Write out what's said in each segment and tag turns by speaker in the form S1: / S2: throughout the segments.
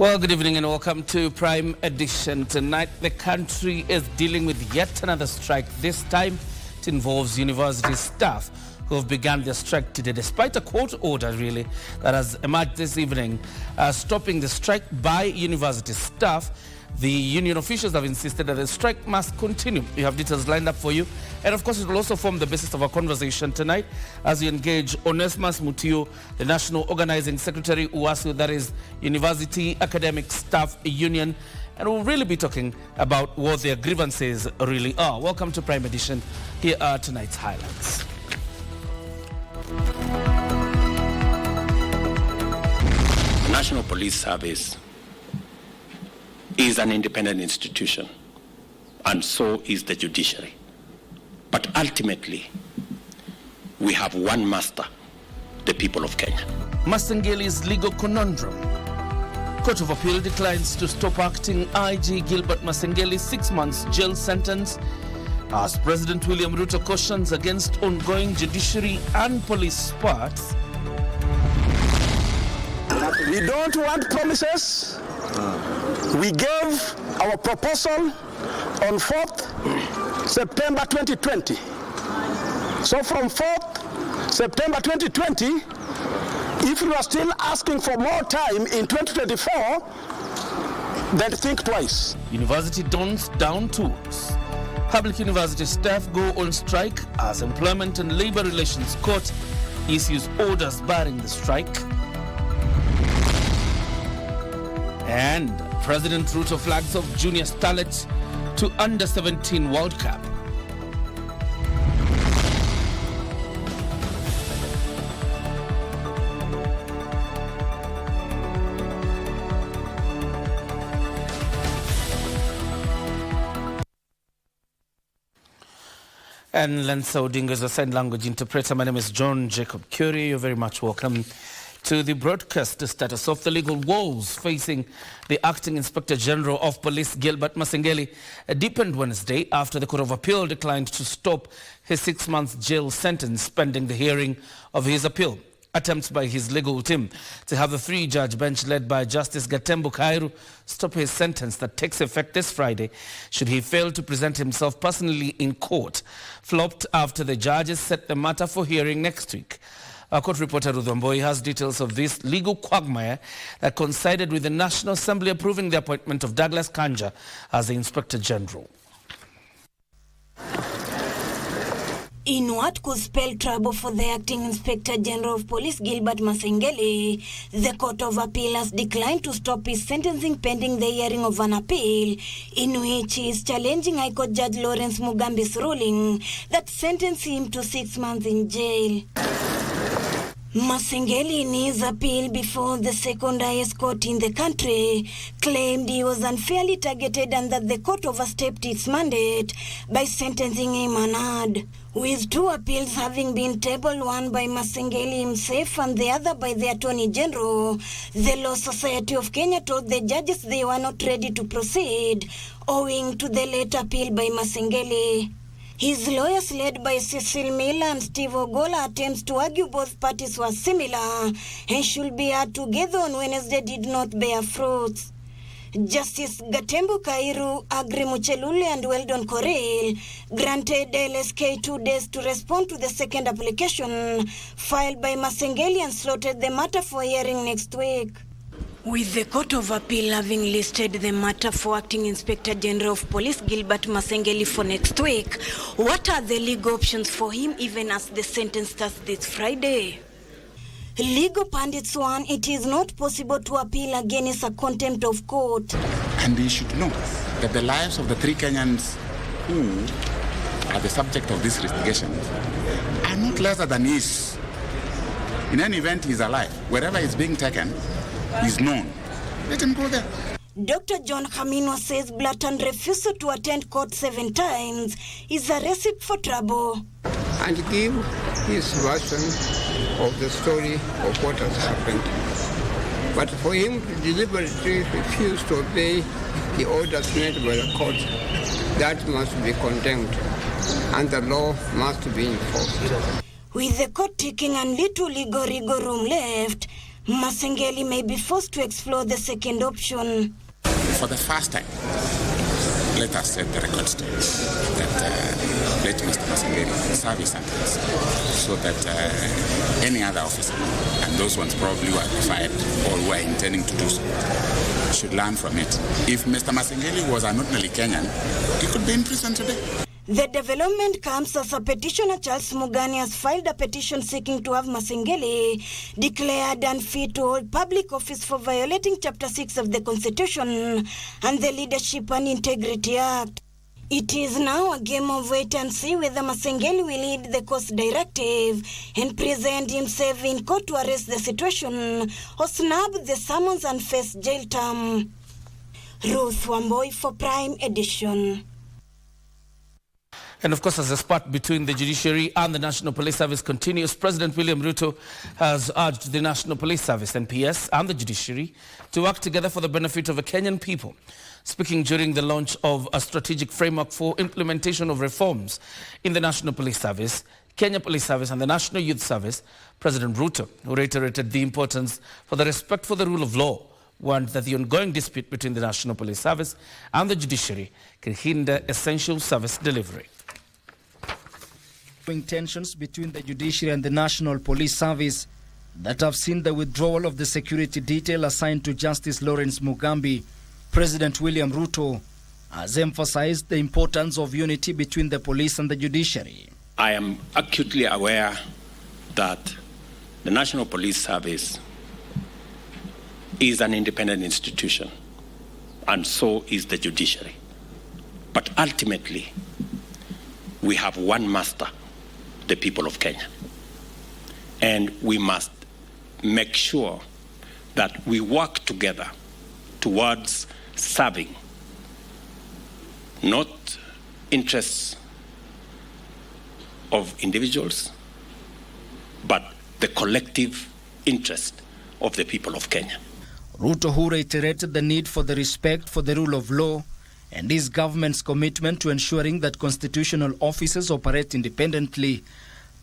S1: Well, good evening and welcome to Prime Edition. Tonight, the country is dealing with yet another strike. This time, it involves university staff who have begun their strike today, despite a court order, really, that has emerged this evening, stopping the strike by university staff. The union officials have insisted that the strike must continue. We have details lined up for you. And of course, it will also form the basis of our conversation tonight as we engage Onesmus Mutio, the National Organizing Secretary, UASU, that is University Academic Staff Union. And we'll really be talking about what their grievances really are. Welcome to Prime Edition. Here are tonight's highlights.
S2: The National Police Service is an independent institution, and so is the judiciary. But ultimately, we have one master, the people of Kenya.
S1: Masengeli's legal conundrum. Court of Appeal declines to stop acting IG Gilbert Masengeli's 6 months jail sentence as President William Ruto cautions against ongoing judiciary and police sparks.
S3: We don't want promises. We gave our proposal on 4th September 2020. So from 4th September 2020, if you are still asking for more time in 2024, then think twice.
S1: University dons down tools. Public university staff go on strike as Employment and Labor Relations Court issues orders barring the strike. And President Ruto flags off junior starlets to under-17 World Cup. And Lansa Odinga is a sign language interpreter. My name is John Jacob Kioria. You're very much welcome to the broadcast. The status of the legal woes facing the Acting Inspector General of Police, Gilbert Masengeli, deepened Wednesday after the Court of Appeal declined to stop his 6-month jail sentence pending the hearing of his appeal. Attempts by his legal team to have a 3-judge bench led by Justice Gatembu Kairu stop his sentence that takes effect this Friday should he fail to present himself personally in court flopped after the judges set the matter for hearing next week. Our court reporter Ruto Mboi has details of this legal quagmire that coincided with the National Assembly approving the appointment of Douglas Kanja as the Inspector General.
S4: In what could spell trouble for the Acting Inspector General of Police, Gilbert Masengeli, the Court of Appeal has declined to stop his sentencing pending the hearing of an appeal in which he is challenging High Court Judge Lawrence Mugambi's ruling that sentenced him to 6 months in jail. Masengeli, in his appeal before the second highest court in the country, claimed he was unfairly targeted and that the court overstepped its mandate by sentencing him unheard. With 2 appeals having been tabled, one by Masengeli himself and the other by the Attorney General, the Law Society of Kenya told the judges they were not ready to proceed, owing to the late appeal by Masengeli. His lawyers, led by Cecil Miller and Steve Ogola, attempts to argue both parties were similar and should be heard together on Wednesday did not bear fruits. Justice Gatembu Kairu, Agri Muchelule and Weldon Korel granted LSK 2 days to respond to the second application filed by Masengeli and slotted the matter for hearing next week. With the Court of Appeal having listed the matter for Acting Inspector General of Police Gilbert Masengeli for next week, what are the legal options for him even as the sentence starts this Friday? Legal pundits warn it is not possible to appeal against a contempt of court.
S5: And he should know that the lives of the 3 Kenyans who are the subject of this investigation are not lesser than his. In any event, he is alive. Wherever he's being taken, is known. Let him go there.
S4: Dr. John Kamino says blatant refusal to attend court 7 times is a recipe for trouble.
S6: And give his version of the story of what has happened. But for him to deliberately refuse to obey the orders made by the court, that must be condemned, and the law must be enforced.
S4: With the court taking and little legal rigor room left, Masengeli may be forced to explore the second option.
S5: For the first time, let us set the record straight that let Mr. Masengeli serve his sentence so that any other officer, and those ones probably who are fired or who are intending to do so, should learn from it. If Mr. Masengeli was an ordinary Kenyan, he could be in prison today.
S4: The development comes as a petitioner, Charles Mugani, has filed a petition seeking to have Masengeli declared unfit to hold public office for violating Chapter 6 of the Constitution and the Leadership and Integrity Act. It is now a game of wait and see whether Masengeli will heed the court's directive and present himself in court to arrest the situation or snub the summons and face jail term. Ruth Wamboi for Prime Edition.
S1: And of course, as the spat between the judiciary and the National Police Service continues, President William Ruto has urged the National Police Service, NPS, and the judiciary to work together for the benefit of the Kenyan people. Speaking during the launch of a strategic framework for implementation of reforms in the National Police Service, Kenya Police Service and the National Youth Service, President Ruto, who reiterated the importance for the respect for the rule of law, warned that the ongoing dispute between the National Police Service and the judiciary can hinder essential service delivery.
S7: Tensions between the judiciary and the National Police Service that have seen the withdrawal of the security detail assigned to Justice Lawrence Mugambi, President William Ruto has emphasized the importance of unity between the police and the judiciary.
S2: I am acutely aware that the National Police Service is an independent institution, and so is the judiciary. But ultimately, we have one master, the people of Kenya. And we must make sure that we work together towards serving not interests of individuals, but the collective interest of the people of Kenya.
S7: Ruto, who reiterated the need for the respect for the rule of law and his government's commitment to ensuring that constitutional offices operate independently,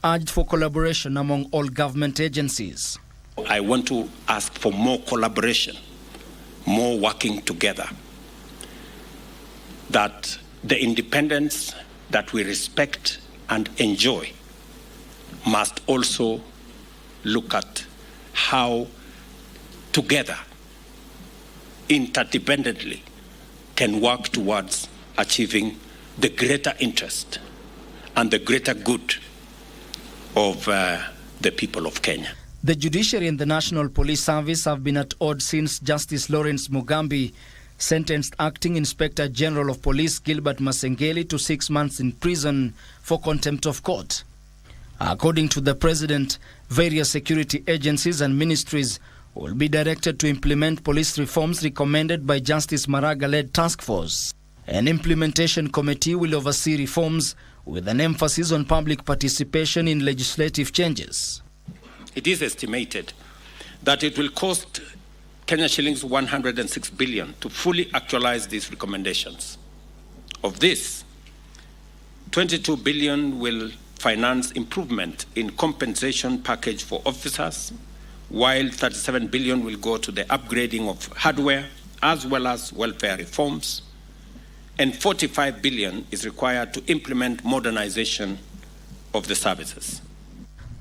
S7: urged for collaboration among all government agencies.
S2: I want to ask for more collaboration, more working together, that the independence that we respect and enjoy must also look at how together, interdependently, can work towards achieving the greater interest and the greater good of the people of Kenya.
S7: The judiciary and the National Police Service have been at odds since Justice Lawrence Mugambi sentenced Acting Inspector General of Police Gilbert Masengeli to 6 months in prison for contempt of court. According to the President, various security agencies and ministries will be directed to implement police reforms recommended by Justice Maraga-led task force. An implementation committee will oversee reforms with an emphasis on public participation in legislative changes.
S2: It is estimated that it will cost Kenya shillings 106 billion to fully actualize these recommendations. Of this, 22 billion will finance improvement in compensation package for officers, while 37 billion will go to the upgrading of hardware as well as welfare reforms, and 45 billion is required to implement modernization of the services.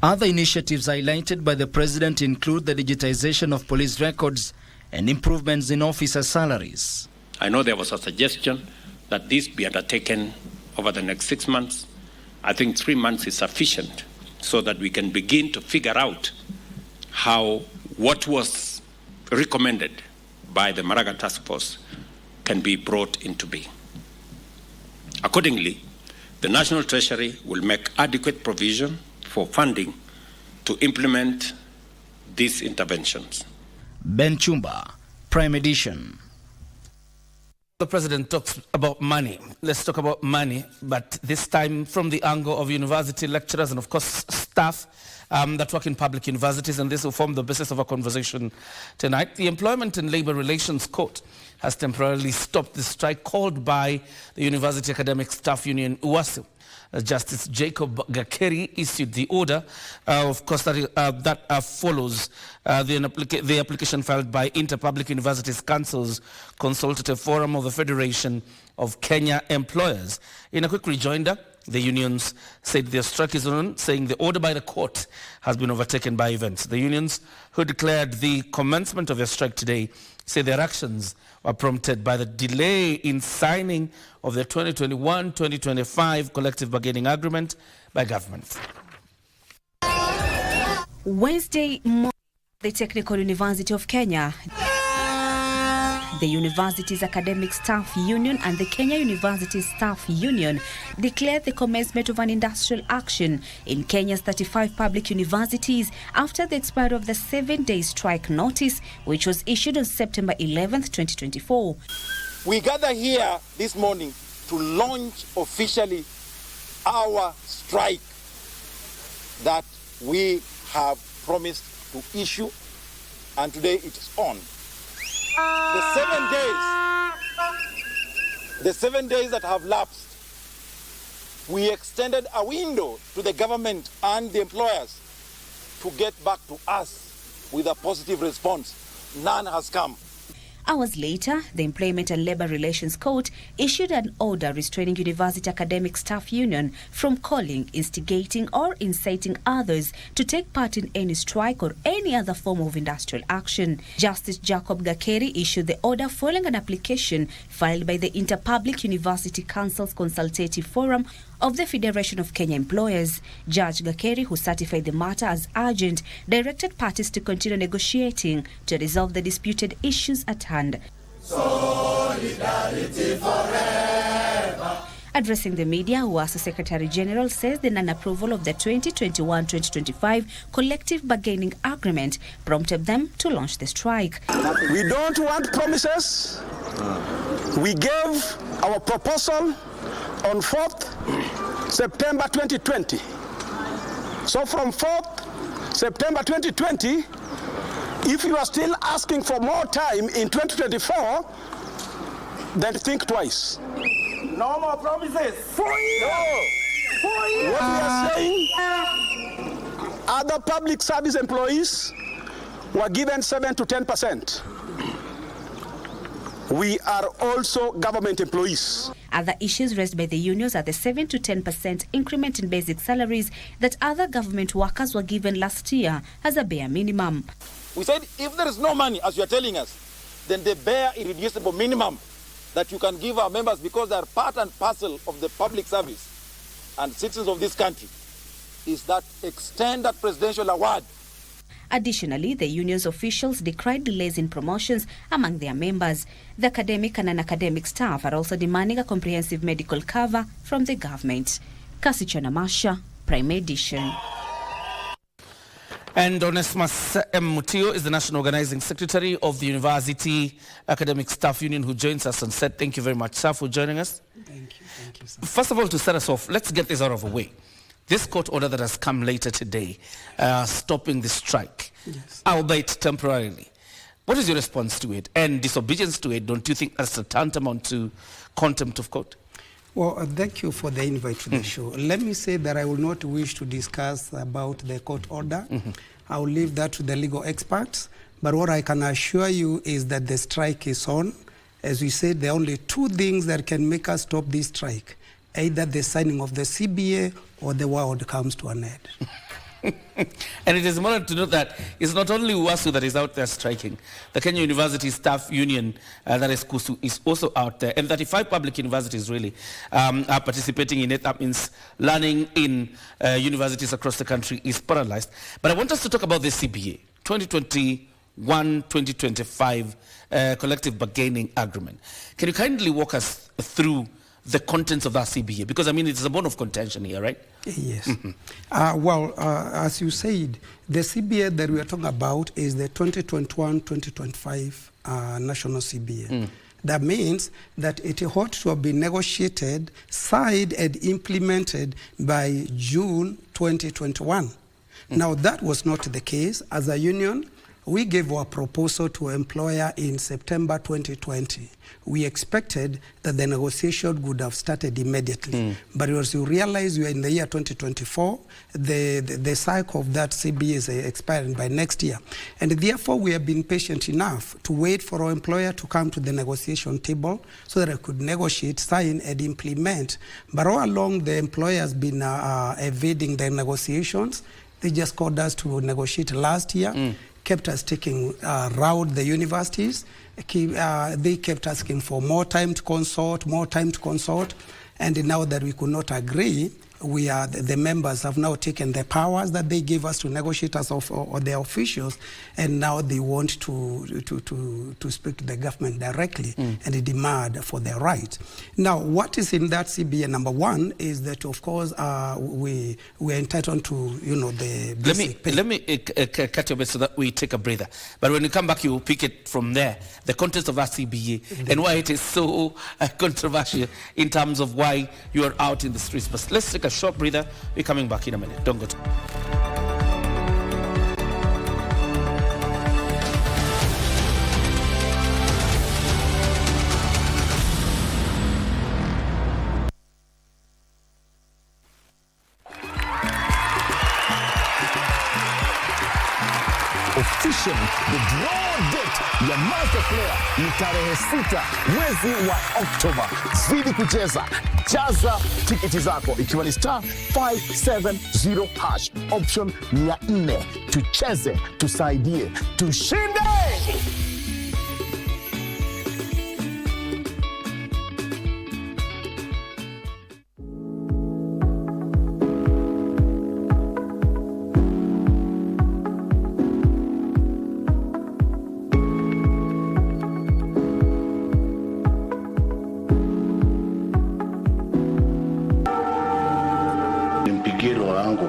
S7: Other initiatives highlighted by the President include the digitization of police records and improvements in officer salaries.
S2: I know there was a suggestion that this be undertaken over the next 6 months. I think 3 months is sufficient so that we can begin to figure out how what was recommended by the Maraga Task Force can be brought into being. Accordingly, the National Treasury will make adequate provision for funding to implement these interventions.
S7: Ben Chumba, Prime Edition.
S1: The President talks about money. Let's talk about money, but this time from the angle of university lecturers and, of course, staff that work in public universities, and this will form the basis of our conversation tonight. The Employment and Labour Relations Court has temporarily stopped the strike called by the University Academic Staff Union, UASU. Justice Jacob Gakeri issued the order. Of course, that follows the application filed by Interpublic Universities Council's Consultative Forum of the Federation of Kenya Employers. In a quick rejoinder, the unions said their strike is on, saying the order by the court has been overtaken by events. The unions, who declared the commencement of their strike today, say their actions were prompted by the delay in signing of the 2021-2025 collective bargaining agreement by government.
S8: Wednesday morning, the Technical University of Kenya, the university's Academic Staff Union and the Kenya University Staff Union declared the commencement of an industrial action in Kenya's 35 public universities after the expiry of the 7-day strike notice, which was issued on September 11th, 2024.
S9: We gather here this morning to launch officially our strike that we have promised to issue, and today it is on. The 7 days that have lapsed, we extended a window to the government and the employers to get back to us with a positive response. None has come.
S8: Hours later, the Employment and Labour Relations Court issued an order restraining University Academic Staff Union from calling, instigating or inciting others to take part in any strike or any other form of industrial action. Justice Jacob Gakeri issued the order following an application filed by the Interpublic University Council's Consultative Forum of the Federation of Kenya Employers. Judge Gakeri, who certified the matter as urgent, directed parties to continue negotiating to resolve the disputed issues at hand. Solidarity forever. Addressing the media, UASU Secretary General says the non-approval of the 2021-2025 collective bargaining agreement prompted them to launch the strike.
S3: We don't want promises. We gave our proposal on 4th September 2020. So from 4th September 2020, if you are still asking for more time in 2024, then think twice.
S9: No more promises. 4 years.
S3: No.
S9: 4 years.
S3: What we are saying, other public service employees were given 7 to 10%. We are also government employees.
S8: Other issues raised by the unions are the 7 to 10% increment in basic salaries that other government workers were given last year as a bare minimum.
S9: We said if there is no money, as you are telling us, then the bare irreducible minimum that you can give our members, because they are part and parcel of the public service and citizens of this country, is that extend that presidential award.
S8: Additionally, the union's officials decried delays in promotions among their members. The academic and non-academic staff are also demanding a comprehensive medical cover from the government. Kasichana Masha, Prime Edition.
S1: And Onesmus M. Mutio is the National Organizing Secretary of the University Academic Staff Union, who joins us on set. Thank you very much, sir, for joining us.
S10: Thank you, sir.
S1: First of all, to start us off, let's get this out of the way. This court order that has come later today, stopping the strike,
S10: yes,
S1: albeit temporarily. What is your response to it? And disobedience to it, don't you think that's a tantamount to contempt of court?
S10: Well, thank you for the invite to the show. Let me say that I will not wish to discuss about the court order. I will leave that to the legal experts. But what I can assure you is that the strike is on. As we said, there are only two things that can make us stop this strike: either the signing of the CBA or the world comes to an end.
S1: And it is important to note that it's not only UASU that is out there striking. The Kenya University Staff Union, that is KUSU, is also out there. And 35 public universities really are participating in it. That means learning in universities across the country is paralyzed. But I want us to talk about the CBA, 2021-2025 collective bargaining agreement. Can you kindly walk us through the contents of that CBA? Because, I mean, it's a bone of contention here, right?
S10: Yes. As you said, the CBA that we are talking about is the 2021-2025 national CBA. That means that it ought to have been negotiated, signed, and implemented by June 2021. Now, that was not the case. As a union, we gave our proposal to employer in September 2020. We expected that the negotiation would have started immediately. But as you realize, we are in the year 2024, the cycle of that CBA is expiring by next year. And therefore, we have been patient enough to wait for our employer to come to the negotiation table so that I could negotiate, sign, and implement. But all along, the employer has been evading the negotiations. They just called us to negotiate last year, kept us taking around the universities. They kept asking for more time to consult, and now that we could not agree, the members have now taken the powers that they gave us to negotiate as or their officials, and now they want to speak to the government directly and demand for their right. Now, what is in that CBA? Number one is that, of course, we are entitled to, the basic pay.
S1: Let me cut you a bit so that we take a breather. But when you come back, you pick it from there, the context of that CBA and why it is so controversial in terms of why you are out in the streets. But let's take a short breather. We're coming back in a minute. Don't go to...
S11: Officially, the draw date ya Master Player ni tarehe 6 mwezi wa Oktoba. Zidi kucheza, jaza tiketi zako ikiwa ni *570# option 400. Tucheze, tusaidie, tushinde!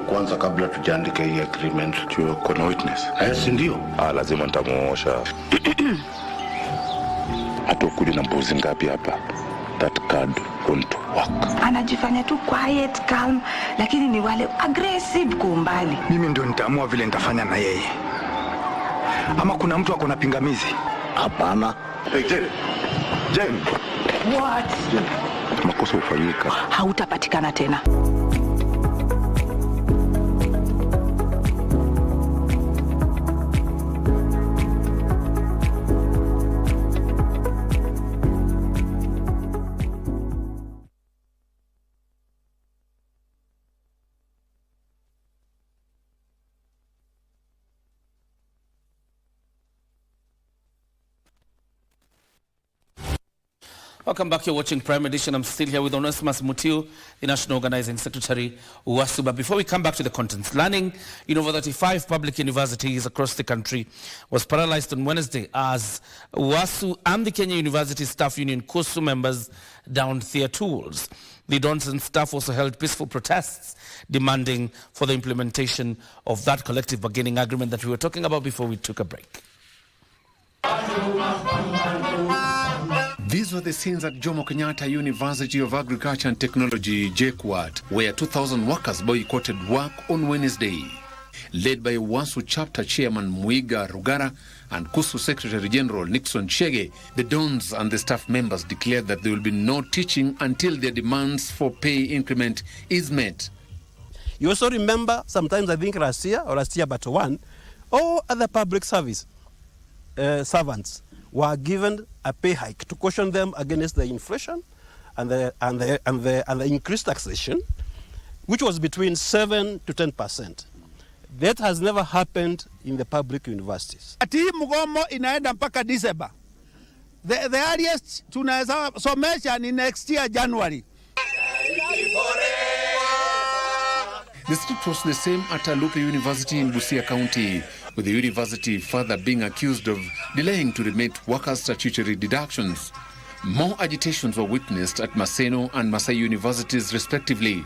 S12: Kwanza kabla tujaandika hii agreement, kuna witness. Si ndio?
S13: Lazima nitamuosha. Atakuja na mbuzi ngapi hapa? That card won't work.
S14: Anajifanya tu quiet, calm, lakini ni wale aggressive kwa umbali.
S15: Mimi ndio nitaamua vile nitafanya na yeye. Ama kuna mtu ako na pingamizi?
S12: Hapana.
S13: Hey, Jen.
S14: What?
S13: Makosa ufanyika.
S14: Hautapatikana tena.
S1: Welcome back. You're watching Prime Edition. I'm still here with Onesimus Mutiu, the National Organizing Secretary, UASU. But before we come back to the contents, learning in over 35 public universities across the country was paralyzed on Wednesday as UASU and the Kenya University Staff Union KUSU members downed their tools. The Donson staff also held peaceful protests demanding for the implementation of that collective bargaining agreement that we were talking about before we took a break.
S16: These were the scenes at Jomo Kenyatta University of Agriculture and Technology, JKUAT, where 2,000 workers boycotted work on Wednesday. Led by UASU chapter chairman Muiga Rugara and KUSU Secretary General Nixon Chege, the Dons and the staff members declared that there will be no teaching until their demands for pay increment is met.
S17: You also remember, sometimes I think last year but one, all other public service servants were given a pay hike to caution them against the inflation and the increased taxation, which was between 7 to 10%. That has never happened in the public universities.
S18: Ati mgomo inaenda mpaka December. The earliest tunaweza somesha ni next year January.
S16: The script was the same at Alupe University in Busia County, with the university further being accused of delaying to remit workers' statutory deductions. More agitations were witnessed at Maseno and Masai universities respectively.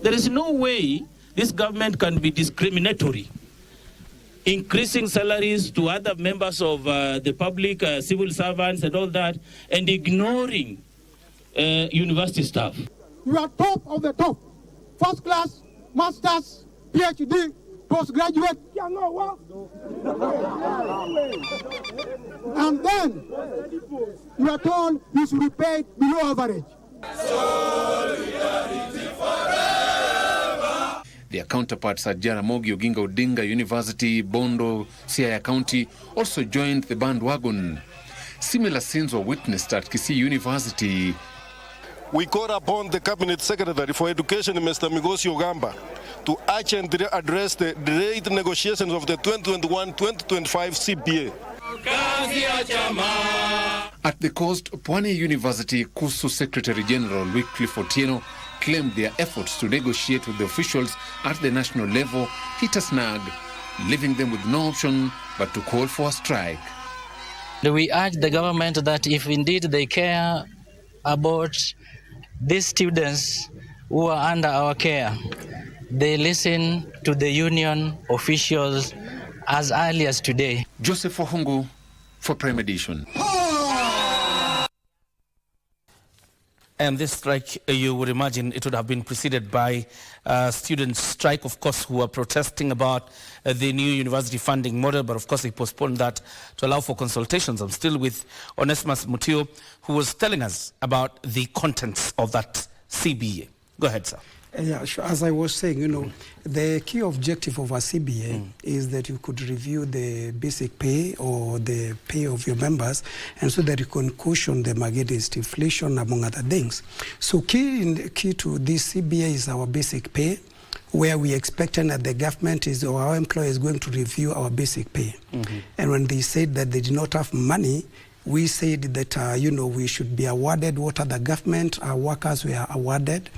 S19: There is no way this government can be discriminatory, increasing salaries to other members of the public, civil servants and all that, and ignoring university staff.
S18: You are top of the top. First class, masters, PhD,
S20: postgraduate, and then you are told you should be paid below average.
S16: Their counterparts at Jaramogi Oginga Odinga University, Bondo, Siaya County also joined the bandwagon. Similar scenes were witnessed at KBC University.
S21: We call upon the Cabinet Secretary for Education, Mr. Migosi Ogamba, to urgently address the delayed negotiations of the 2021-2025 CBA.
S16: At the Coast, Pwani University, KUSU Secretary General Wycliffe Otieno claimed their efforts to negotiate with the officials at the national level hit a snag, leaving them with no option but to call for a strike.
S22: We urge the government that if indeed they care about these students who are under our care, they listen to the union officials as early as today.
S16: Joseph Ohungu for Prime Edition.
S1: And this strike, you would imagine it would have been preceded by student strike, of course, who are protesting about the new university funding model, but of course they postponed that to allow for consultations. I'm still with Onesimus Mutio, who was telling us about the contents of that CBA. Go ahead, sir.
S10: Yeah, sure. As I was saying, the key objective of a CBA is that you could review the basic pay or the pay of your members, and so that you can cushion them against inflation, among other things. So key to this CBA is our basic pay, where we expecting that the government or our employer is going to review our basic pay. And when they said that they did not have money, we said that, we should be awarded what other government workers were awarded.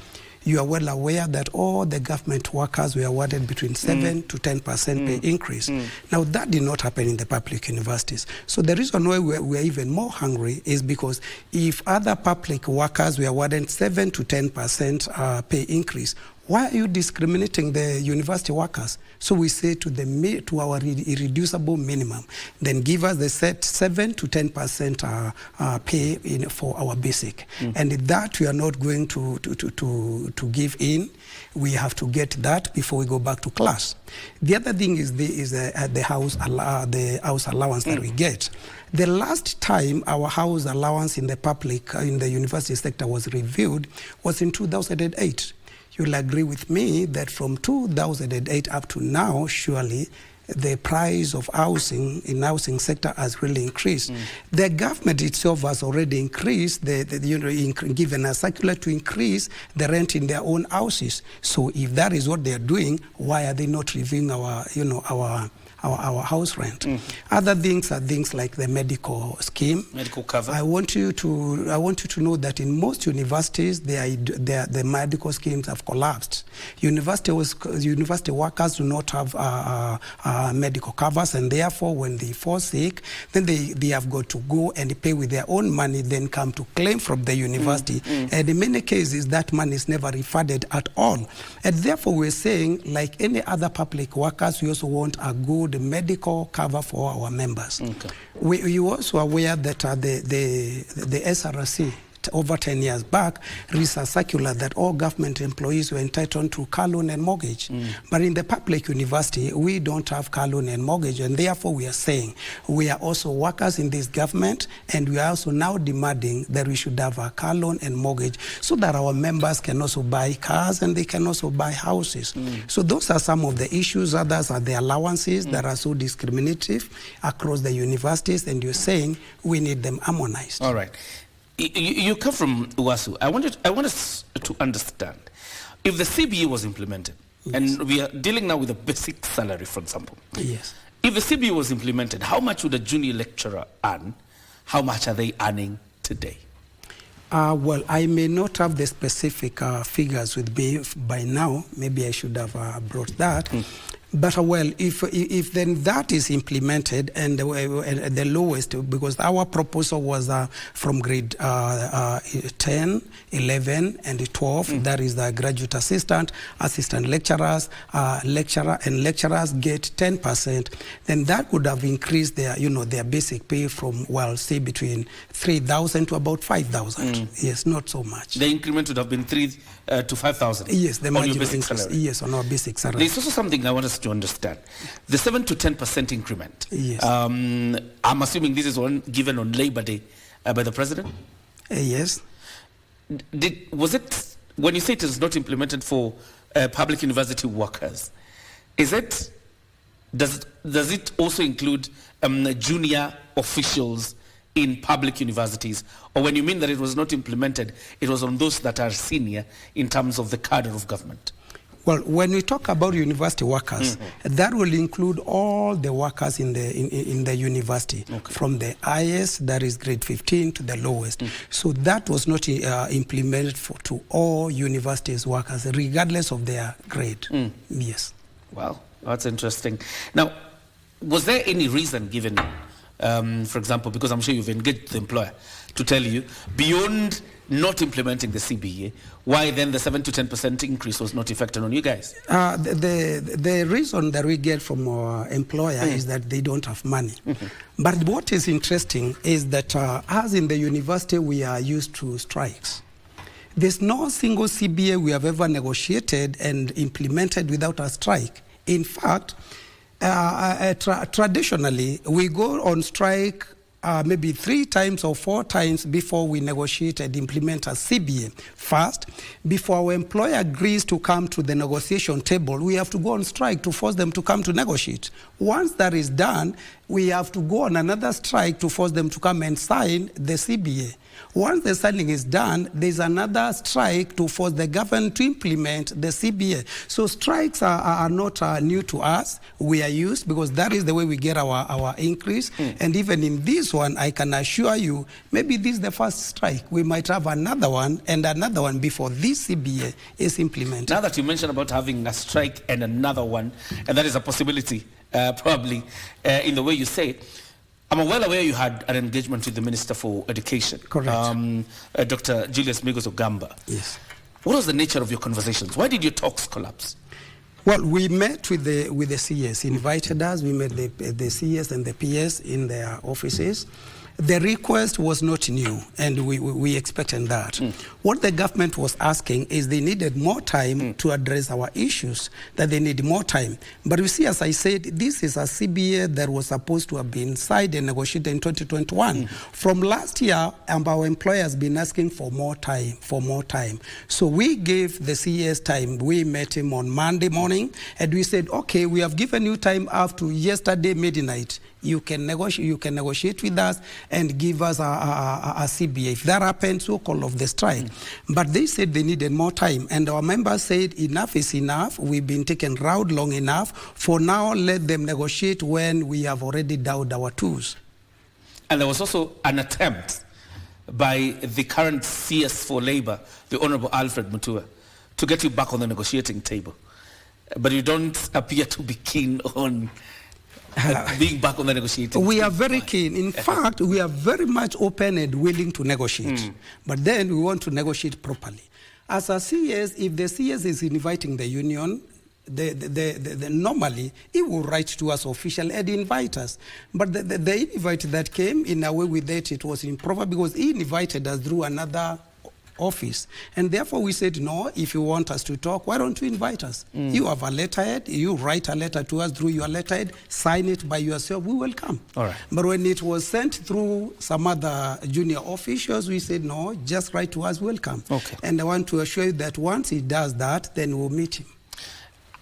S10: You are well aware that all the government workers were awarded between 7 to 10% pay increase. Now, that did not happen in the public universities. So the reason why we're even more hungry is because if other public workers were awarded 7 to 10% pay increase, why are you discriminating the university workers? So we say to our irreducible minimum, then give us the set 7 to 10% pay for our basic. And that we are not going to give in. We have to get that before we go back to class. The other thing is the house allowance that we get. The last time our house allowance in the university sector was reviewed was in 2008. You'll agree with me that from 2008 up to now, surely the price of housing in housing sector has really increased. The government itself has already increased, given a circular to increase the rent in their own houses. So if that is what they are doing, why are they not reviewing our house rent? Other things are things like the medical scheme.
S1: Medical cover.
S10: I want you to know that in most universities, the medical schemes have collapsed. University workers do not have medical covers, and therefore, when they fall sick, then they have got to go and pay with their own money, then come to claim from the university. And in many cases, that money is never refunded at all. And therefore, we're saying, like any other public workers, we also want a good medical cover for our members. You also aware that the SRC over 10 years back released a circular that all government employees were entitled to car loan and mortgage. But in the public university, we don't have car loan and mortgage, and therefore we are saying we are also workers in this government, and we are also now demanding that we should have a car loan and mortgage so that our members can also buy cars and they can also buy houses. So those are some of the issues. Others are the allowances that are so discriminative across the universities, and you're saying we need them harmonized.
S1: All right. You come from Uwasu. I want us to understand, if the CBA was implemented, and we are dealing now with a basic salary, for example.
S10: Yes.
S1: If the CBA was implemented, how much would a junior lecturer earn? How much are they earning today?
S10: Well, I may not have the specific figures with me by now. Maybe I should have brought that. But if then that is implemented, and the lowest, because our proposal was from grade 10, 11, and 12. That is the graduate assistant lecturers, lecturers get 10%. Then that would have increased their basic pay from, say between 3,000 to about 5,000. Yes, not so much.
S1: The increment would have been 3,000 to 5,000.
S10: Yes, the
S1: on your basic salary.
S10: Yes, on our basic salary.
S1: There's also something I want us to understand. The 7 to 10% increment.
S10: Yes.
S1: I'm assuming this is one given on Labor Day by the president?
S10: Yes.
S1: Was it, when you say it is not implemented for public university workers, does it also include junior officials in public universities? Or when you mean that it was not implemented, it was on those that are senior in terms of the cadre of government?
S10: Well, when we talk about university workers, that will include all the workers in the university, from the highest, that is grade 15, to the lowest. So that was not implemented to all universities workers, regardless of their grade. Yes.
S1: Wow, that's interesting. Now, was there any reason given, for example, because I'm sure you've engaged the employer to tell you, beyond not implementing the CBA, why then the 7 to 10% increase was not effective on you guys?
S10: The reason that we get from our employer is that they don't have money. But what is interesting is that as in the university, we are used to strikes. There's no single CBA we have ever negotiated and implemented without a strike. In fact, traditionally, we go on strike maybe 3 times or 4 times before we negotiate and implement a CBA. First, before our employer agrees to come to the negotiation table, we have to go on strike to force them to come to negotiate. Once that is done, we have to go on another strike to force them to come and sign the CBA. Once the signing is done, there's another strike to force the government to implement the CBA. So strikes are not new to us. We are used because that is the way we get our increase. And even in this one, I can assure you, maybe this is the first strike. We might have another one and another one before this CBA is implemented.
S1: Now that you mentioned about having a strike and another one, and that is a possibility, probably, in the way you say it, I'm well aware you had an engagement with the Minister for Education.
S10: Correct.
S1: Dr. Julius Migos Ogamba.
S10: Yes.
S1: What was the nature of your conversations? Why did your talks collapse?
S10: Well, we met with the CS, invited us. We met the CS and the PS in their offices. The request was not new, and we expected that. What the government was asking is they needed more time to address our issues, that they need more time. But you see, as I said, this is a CBA that was supposed to have been signed and negotiated in 2021. From last year, our employer has been asking for more time, So we gave the CS time. We met him on Monday morning, and we said, okay, we have given you time up to yesterday midnight. You can negotiate with us and give us a CBA. If that happens, we'll call off the strike. But they said they needed more time. And our members said enough is enough. We've been taken round long enough. For now, let them negotiate when we have already downed our tools.
S1: And there was also an attempt by the current CS for Labour, the Honourable Alfred Mutua, to get you back on the negotiating table. But you don't appear to be keen on being back on the negotiating.
S10: We are very keen. In fact, we are very much open and willing to negotiate. But then we want to negotiate properly. As a CS, if the CS is inviting the union, normally he will write to us officially and invite us. But the invite that came, in a way with it was improper because he invited us through another office. And therefore we said, no, if you want us to talk, why don't you invite us? You have a letterhead, you write a letter to us through your letterhead, sign it by yourself, we will come.
S1: All right.
S10: But when it was sent through some other junior officials, we said, no, just write to us, we'll come.
S1: Okay.
S10: And I want to assure you that once he does that, then we'll meet him.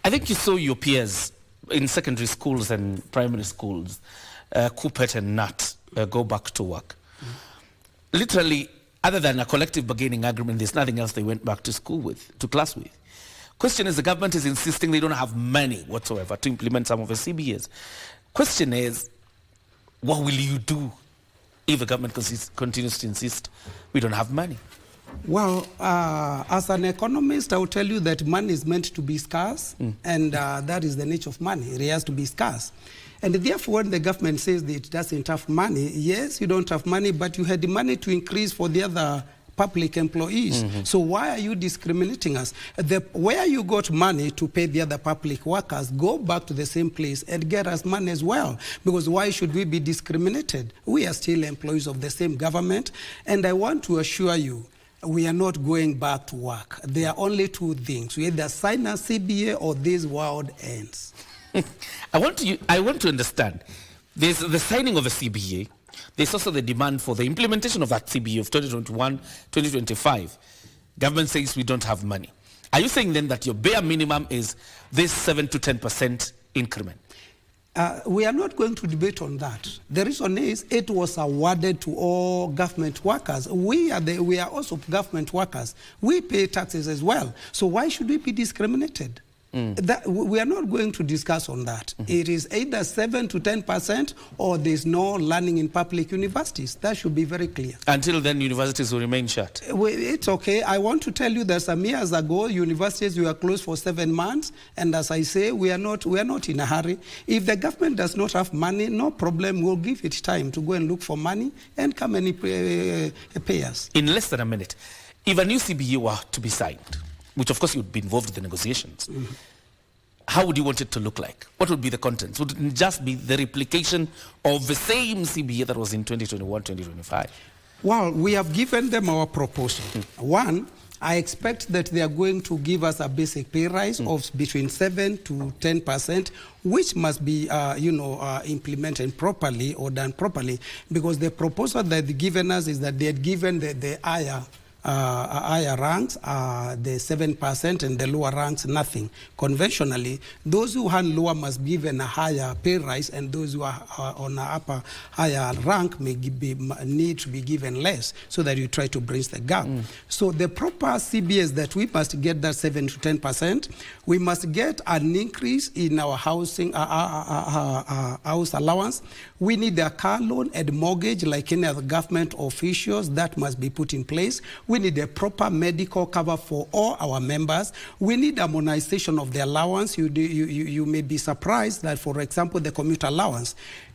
S1: I think you saw your peers in secondary schools and primary schools, Coopet and Nat, go back to work. Literally, other than a collective bargaining agreement, there's nothing else they went back to school with, to class with. Question is, the government is insisting they don't have money whatsoever to implement some of the CBAs. Question is, what will you do if the government continues to insist we don't have money?
S10: Well, as an economist, I will tell you that money is meant to be scarce, and that is the nature of money. It has to be scarce. And therefore, when the government says that it doesn't have money, yes, you don't have money, but you had the money to increase for the other public employees. So why are you discriminating us? Where you got money to pay the other public workers, go back to the same place and get us money as well. Because why should we be discriminated? We are still employees of the same government. And I want to assure you, we are not going back to work. There are only two things. We either sign a CBA or this world ends.
S1: I want to understand. There's the signing of a CBA. There's also the demand for the implementation of that CBA of 2021, 2025. Government says we don't have money. Are you saying then that your bare minimum is this 7 to 10% increment?
S10: We are not going to debate on that. The reason is it was awarded to all government workers. We are also government workers. We pay taxes as well. So why should we be discriminated? We are not going to discuss on that. It is either 7 to 10% or there's no learning in public universities. That should be very clear. Until then, universities will remain shut. It's okay. I want to tell you that some years ago, universities were closed for 7 months. And as I say, we are not in a hurry. If the government does not have money, no problem. We'll give it time to go and look for money and come and pay us. In less than a minute, if a new CBA were to be signed, which of course you would be involved in the negotiations, how would you want it to look like? What would be the contents? Would it just be the replication of the same CBA that was in 2021, 2025? Well, we have given them our proposal. One, I expect that they are going to give us a basic pay rise of between 7 to 10%, which must be, implemented properly or done properly, because the proposal that they've given us is that they had given the higher ranks, the 7%, and the lower ranks, nothing. Conventionally, those who earn lower must be given a higher pay rise, and those who are on a higher rank need to be given less, so that you try to bridge the gap. So the proper CBA is that we must get that 7 to 10%. We must get an increase in our housing, house allowance. We need a car loan and mortgage like any other government officials. That must be put in place. We need a proper medical cover for all our members. We need harmonization of the allowance. You may be surprised that, for example, the commuter allowance,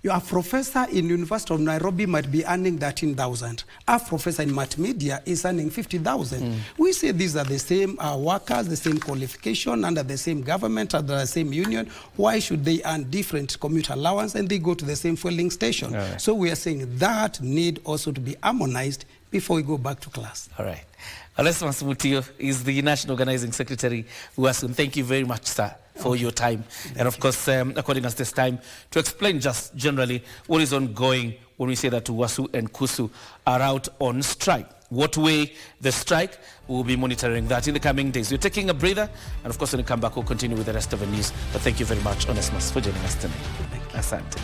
S10: a professor in University of Nairobi might be earning 13,000. A professor in multimedia is earning 50,000. We say these are the same workers, the same qualification, under the same government, under the same union. Why should they earn different commuter allowance and they go to the same fueling station? Right. So we are saying that need also to be harmonized before we go back to class. All right. Onesmus Mutio is the National Organizing Secretary. Thank you very much, sir, for your time. And of course, according us this time, to explain just generally what is ongoing when we say that Wasu and Kusu are out on strike. What way the strike, we'll be monitoring that in the coming days. We're taking a breather, and of course, when we come back, we'll continue with the rest of the news. But thank you very much, Onesmus, for joining us tonight. Asante.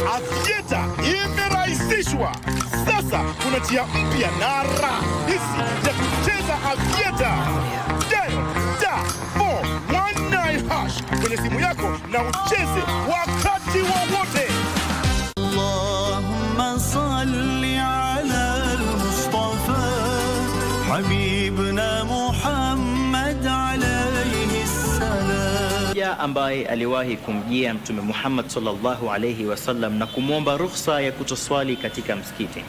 S11: Avieta imerahisishwa sasa, kuna njia mpya na rahisi ya kucheza Avieta. Dial *419# kwenye simu yako na ucheze wakati wowote. Allahumma salli ala al-Mustafa habibna Muhammad alayhi salam.
S5: Ambaye aliwahi kumjia Mtume Muhammad sallallahu alayhi wasallam na kumwomba ruhusa ya kutoswali katika msikiti.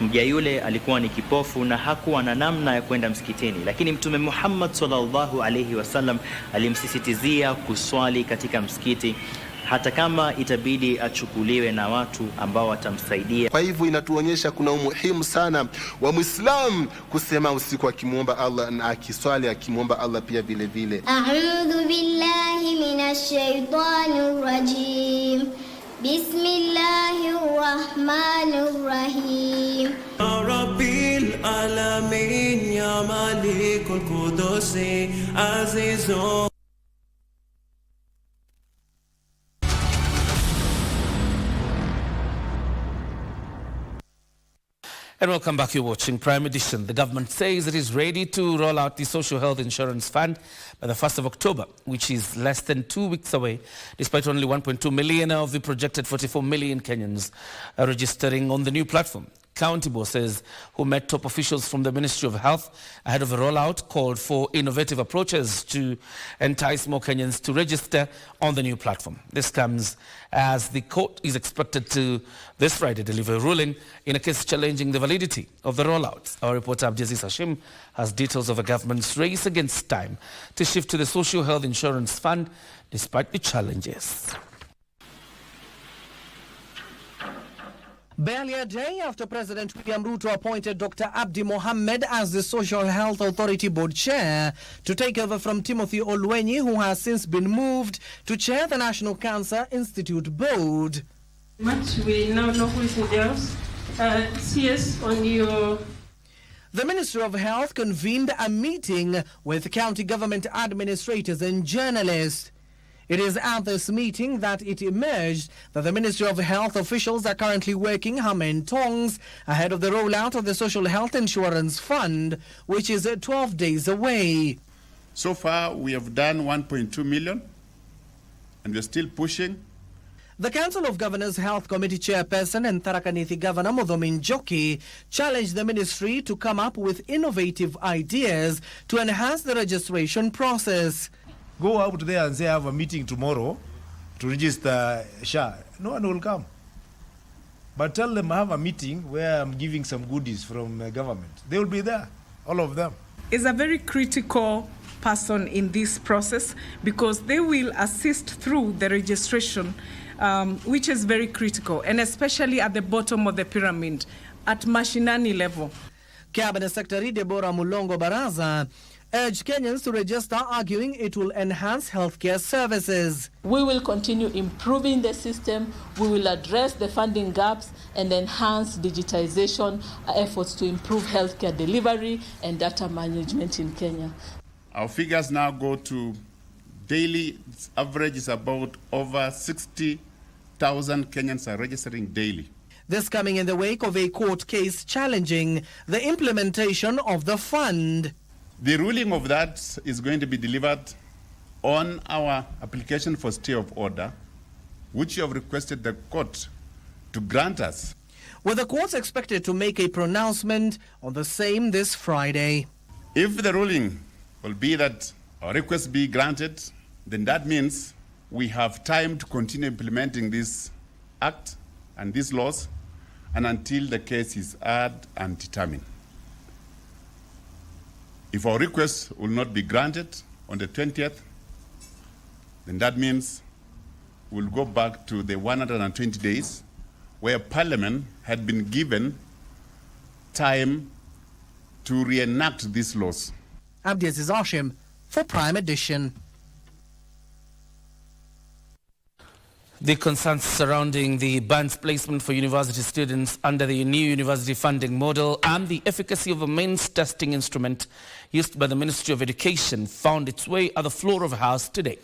S5: Mja yule alikuwa ni kipofu na hakuwa na namna ya kwenda msikitini, lakini Mtume Muhammad sallallahu alayhi wasallam alimsisitizia kuswali katika msikiti hata kama itabidi achukuliwe na watu ambao watamsaidia.
S6: Kwa hivyo inatuonyesha kuna umuhimu sana wa Muislam kusema usiku akimwomba Allah na akiswali akimwomba Allah pia vile vile.
S23: A'udhu billahi minash shaitanir rajim. Bismillahir rahmanir rahim. Ya Rabbil alamin ya malikul qudus azizun.
S1: And welcome back. You're watching Prime Edition. The government says it is ready to roll out the Social Health Insurance Fund by the 1st of October, which is less than 2 weeks away, despite only 1.2 million of the projected 44 million Kenyans registering on the new platform. County bosses who met top officials from the Ministry of Health ahead of a rollout called for innovative approaches to entice more Kenyans to register on the new platform. This comes as the court is expected to this Friday deliver a ruling in a case challenging the validity of the rollout. Our reporter Abdiaziz Hashim has details of the government's race against time to shift to the Social Health Insurance Fund despite the challenges.
S2: Barely a day after President William Ruto appointed Dr. Abdi Mohammed as the Social Health Authority Board Chair to take over from Timothy Olwenyi, who has since been moved to chair the National Cancer Institute Board.
S4: We now know who is in the house. CS, on your...
S2: The Ministry of Health convened a meeting with county government administrators and journalists. It is at this meeting that it emerged that the Ministry of Health officials are currently working hammer and tongs ahead of the rollout of the Social Health Insurance Fund, which is 12 days away.
S7: So far, we have done 1.2 million, and we're still pushing.
S2: The Council of Governors Health Committee Chairperson and Tharaka Nithi Governor Muthomi Njoki challenged the ministry to come up with innovative ideas to enhance the registration process.
S24: Go out there and say I have a meeting tomorrow to register SHA. No one will come. But tell them I have a meeting where I'm giving some goodies from government. They will be there, all of them.
S25: Is a very critical person in this process because they will assist through the registration, which is very critical, and especially at the bottom of the pyramid, at mashinani level.
S2: Cabinet Secretary Deborah Mulongo Baraza urged Kenyans to register, arguing it will enhance healthcare services.
S26: We will continue improving the system, we will address the funding gaps and enhance digitization efforts to improve healthcare delivery and data management in Kenya.
S7: Our figures now go to daily average is about over 60,000 Kenyans are registering daily.
S2: This coming in the wake of a court case challenging the implementation of the fund.
S7: The ruling of that is going to be delivered on our application for stay of order, which you have requested the court to grant us.
S2: With the courts expected to make a pronouncement on the same this Friday.
S7: If the ruling will be that our request be granted, then that means we have time to continue implementing this act and these laws and until the case is heard and determined. If our request will not be granted on the 20th, then that means we'll go back to the 120 days where Parliament had been given time to reenact these laws.
S2: Abdiaziz Hashim for Prime Edition.
S1: The concerns surrounding the bans placement for university students under the new university funding model and the efficacy of a means testing instrument used by the Ministry of Education found its way at the floor of the House today.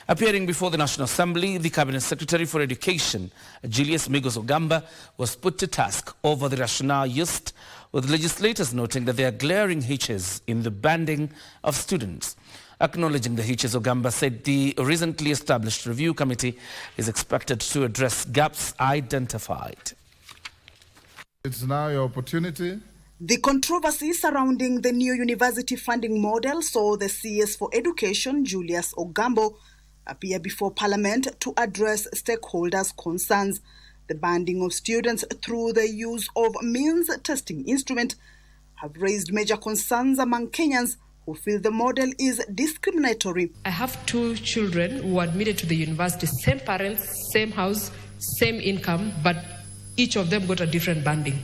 S1: Appearing before the National Assembly, the Cabinet Secretary for Education, Julius Migos Ogamba, was put to task over the rationale used, with legislators noting that there are glaring hitches in the banding of students. Acknowledging the hitches, Ogamba said the recently established review committee is expected to address gaps identified.
S27: It's now your opportunity.
S28: The controversy surrounding the new university funding model saw the CS for Education, Julius Ogambo, appear before Parliament to address stakeholders' concerns. The banding of students through the use of means testing instrument have raised major concerns among Kenyans who feel the model is discriminatory.
S29: I have two children who were admitted to the university, same parents, same house, same income, but each of them got a different banding.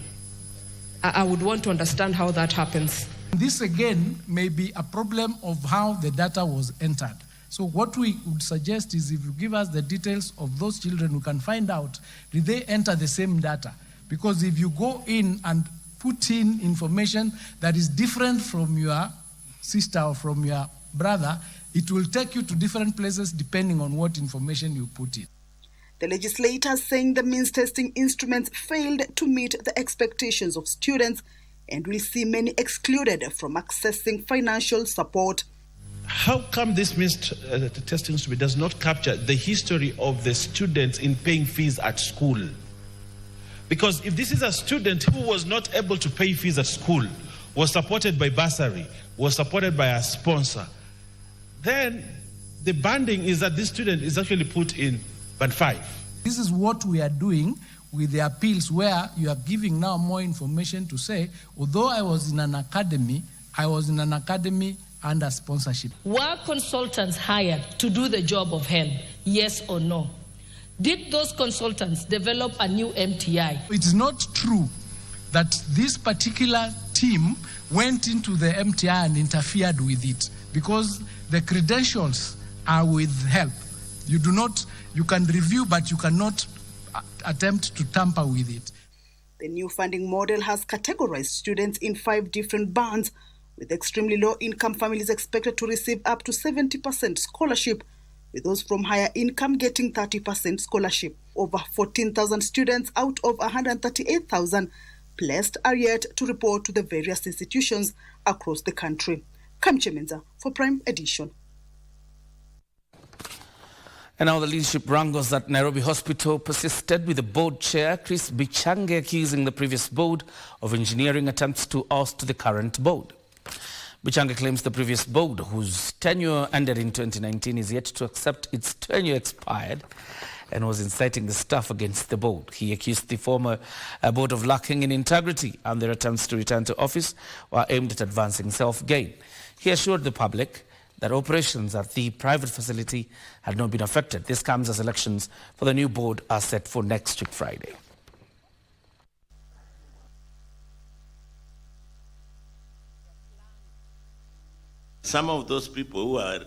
S29: I would want to understand how that happens.
S30: This again may be a problem of how the data was entered. So what we would suggest is if you give us the details of those children, we can find out, did they enter the same data? Because if you go in and put in information that is different from your sister or from your brother, it will take you to different places depending on what information you put in.
S28: The legislators saying the means testing instruments failed to meet the expectations of students and will see many excluded from accessing financial support.
S31: How come this means testing instrument does not capture the history of the students in paying fees at school? Because if this is a student who was not able to pay fees at school, was supported by bursary, was supported by a sponsor, then the banding is that this student is actually put in band 5.
S30: This is what we are doing with the appeals, where you are giving now more information to say, although I was in an academy under sponsorship.
S29: Were consultants hired to do the job of help? Yes or no? Did those consultants develop a new MTI?
S30: It's not true that this particular team went into the MTI and interfered with it, because the credentials are with help. You can review, but you cannot attempt to tamper with it.
S28: The new funding model has categorized students in 5 different bands, with extremely low-income families expected to receive up to 70% scholarship, with those from higher income getting 30% scholarship. Over 14,000 students out of 138,000 placed are yet to report to the various institutions across the country. Kamche Menza for Prime Edition.
S1: And now the leadership wrangles at Nairobi Hospital persisted, with the board chair, Chris Bichange, accusing the previous board of engineering attempts to oust the current board. Bichange claims the previous board, whose tenure ended in 2019, is yet to accept its tenure expired and was inciting the staff against the board. He accused the former board of lacking in integrity, and their attempts to return to office were aimed at advancing self-gain. He assured the public that operations at the private facility had not been affected. This comes as elections for the new board are set for next week Friday.
S3: Some of those people who are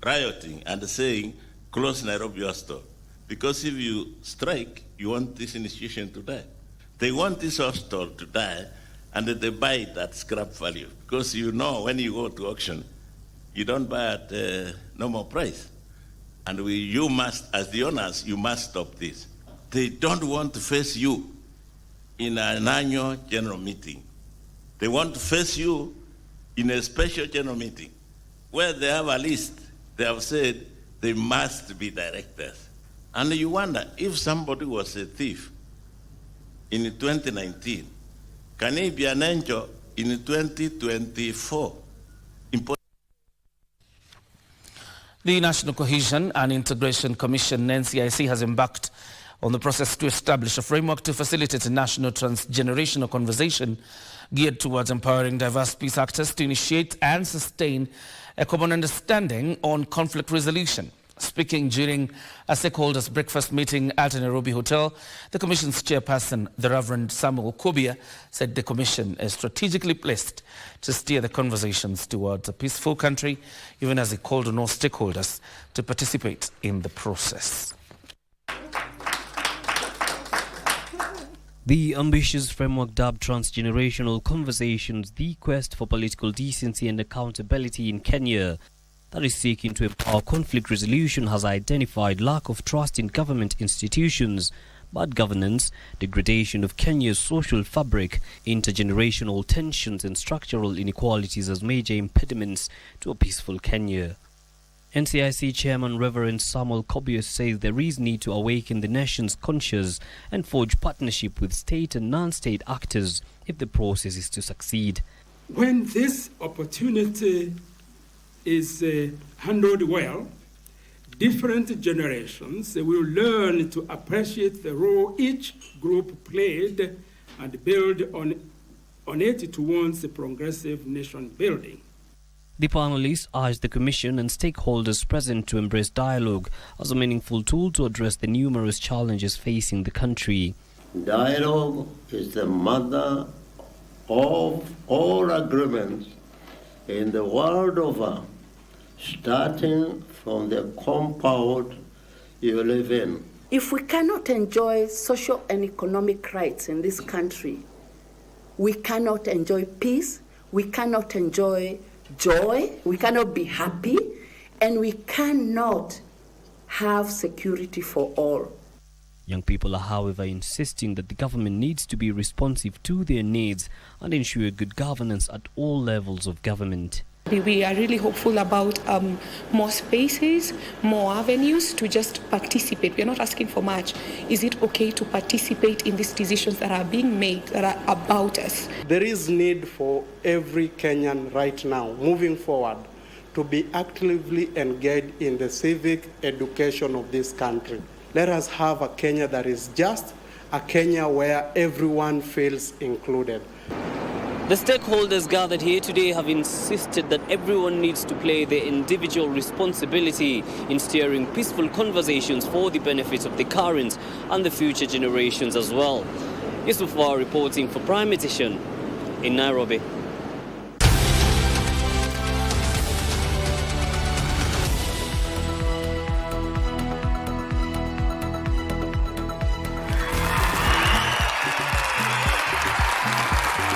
S3: rioting and saying, close Nairobi Hospital, because if you strike, you want this institution to die. They want this hospital to die, and they buy it at scrap value, because you know when you go to auction, you don't buy at normal price. And you must, as the owners, you must stop this. They don't want to face you in an annual general meeting. They want to face you in a special general meeting where they have a list. They have said they must be directors. And you wonder, if somebody was a thief in 2019, can he be an angel in 2024?
S1: The National Cohesion and Integration Commission, NCIC, has embarked on the process to establish a framework to facilitate a national transgenerational conversation geared towards empowering diverse peace actors to initiate and sustain a common understanding on conflict resolution. Speaking during a stakeholders breakfast meeting at a Nairobi hotel, the Commission's chairperson, the Reverend Samuel Kobia, said the Commission is strategically placed to steer the conversations towards a peaceful country, even as he called on all stakeholders to participate in the process.
S8: The ambitious framework dubbed Transgenerational Conversations, the quest for political decency and accountability in Kenya, that is seeking to empower conflict resolution, has identified lack of trust in government institutions, bad governance, degradation of Kenya's social fabric, intergenerational tensions and structural inequalities as major impediments to a peaceful Kenya. NCIC Chairman Reverend Samuel Kobia says there is need to awaken the nation's conscience and forge partnership with state and non-state actors if the process is to succeed.
S9: When this opportunity is handled well, different generations will learn to appreciate the role each group played and build on it towards a progressive nation building.
S8: The panelists urged the Commission and stakeholders present to embrace dialogue as a meaningful tool to address the numerous challenges facing the country.
S12: Dialogue is the mother of all agreements in the world over, starting from the compound you live in.
S13: If we cannot enjoy social and economic rights in this country, we cannot enjoy peace, we cannot enjoy joy, we cannot be happy, and we cannot have security for all.
S8: Young people are, however, insisting that the government needs to be responsive to their needs and ensure good governance at all levels of government.
S14: We are really hopeful about more spaces, more avenues to just participate. We are not asking for much. Is it okay to participate in these decisions that are being made, that are about us?
S15: There is need for every Kenyan right now, moving forward, to be actively engaged in the civic education of this country. Let us have a Kenya that is just, a Kenya where everyone feels included.
S8: The stakeholders gathered here today have insisted that everyone needs to play their individual responsibility in steering peaceful conversations for the benefit of the current and the future generations as well. Yusuf War reporting for Prime Edition in Nairobi.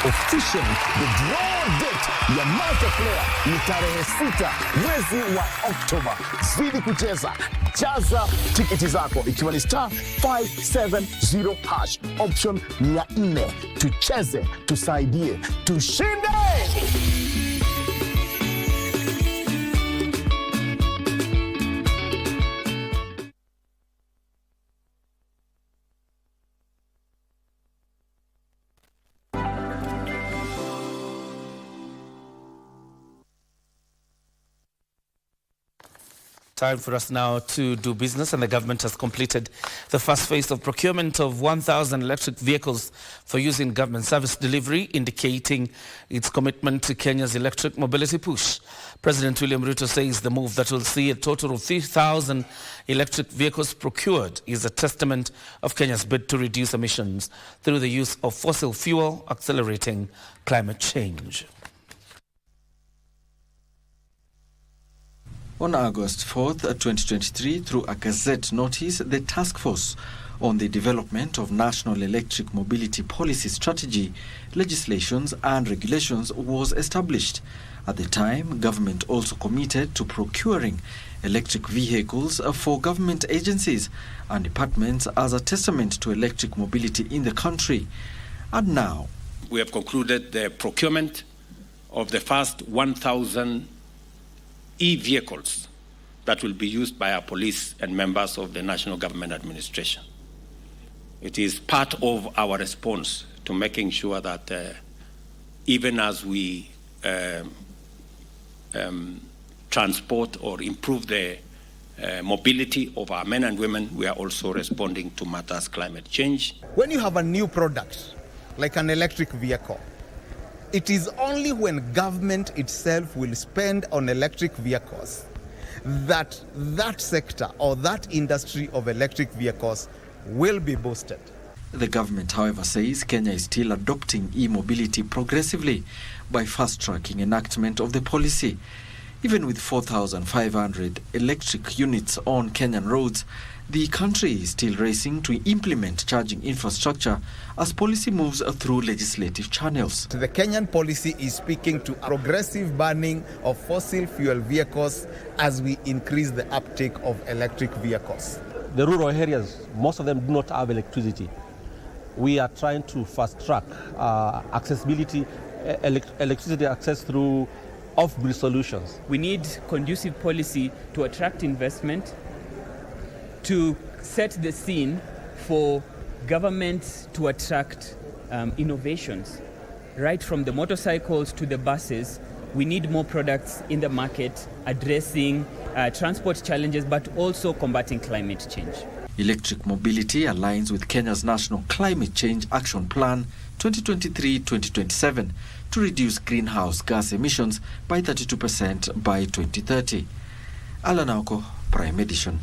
S5: Officially, the draw date ya multiplayer ni tarehe 6 mwezi wa Oktoba. Zidi kucheza, jaza tiketi zako ikiwa ni *570# option 400. Tucheze, tusaidie, tushinde!
S1: Time for us now to do business, and the government has completed the first phase of procurement of 1,000 electric vehicles for use in government service delivery, indicating its commitment to Kenya's electric mobility push. President William Ruto says the move that will see a total of 3,000 electric vehicles procured is a testament of Kenya's bid to reduce emissions through the use of fossil fuel, accelerating climate change.
S6: On August 4th, 2023, through a Gazette notice, the Task Force on the Development of National Electric Mobility Policy Strategy, Legislations and Regulations was established. At the time, government also committed to procuring electric vehicles for government agencies and departments as a testament to electric mobility in the country. And now,
S10: we have concluded the procurement of the first 1,000 e-vehicles that will be used by our police and members of the National Government Administration. It is part of our response to making sure that even as we transport or improve the mobility of our men and women, we are also responding to matters climate change.
S11: When you have a new product, like an electric vehicle, it is only when government itself will spend on electric vehicles that that sector or that industry of electric vehicles will be boosted.
S6: The government, however, says Kenya is still adopting e-mobility progressively by fast-tracking enactment of the policy. Even with 4,500 electric units on Kenyan roads, the country is still racing to implement charging infrastructure as policy moves through legislative channels.
S11: The Kenyan policy is speaking to progressive banning of fossil fuel vehicles as we increase the uptake of electric vehicles.
S16: The rural areas, most of them do not have electricity. We are trying to fast-track accessibility, electricity access through off-grid solutions.
S17: We need conducive policy to attract investment, to set the scene for government to attract innovations. Right from the motorcycles to the buses, we need more products in the market addressing transport challenges, but also combating climate change.
S6: Electric mobility aligns with Kenya's National Climate Change Action Plan 2023-2027 to reduce greenhouse gas emissions by 32% by 2030. Alan Auko, Prime Edition.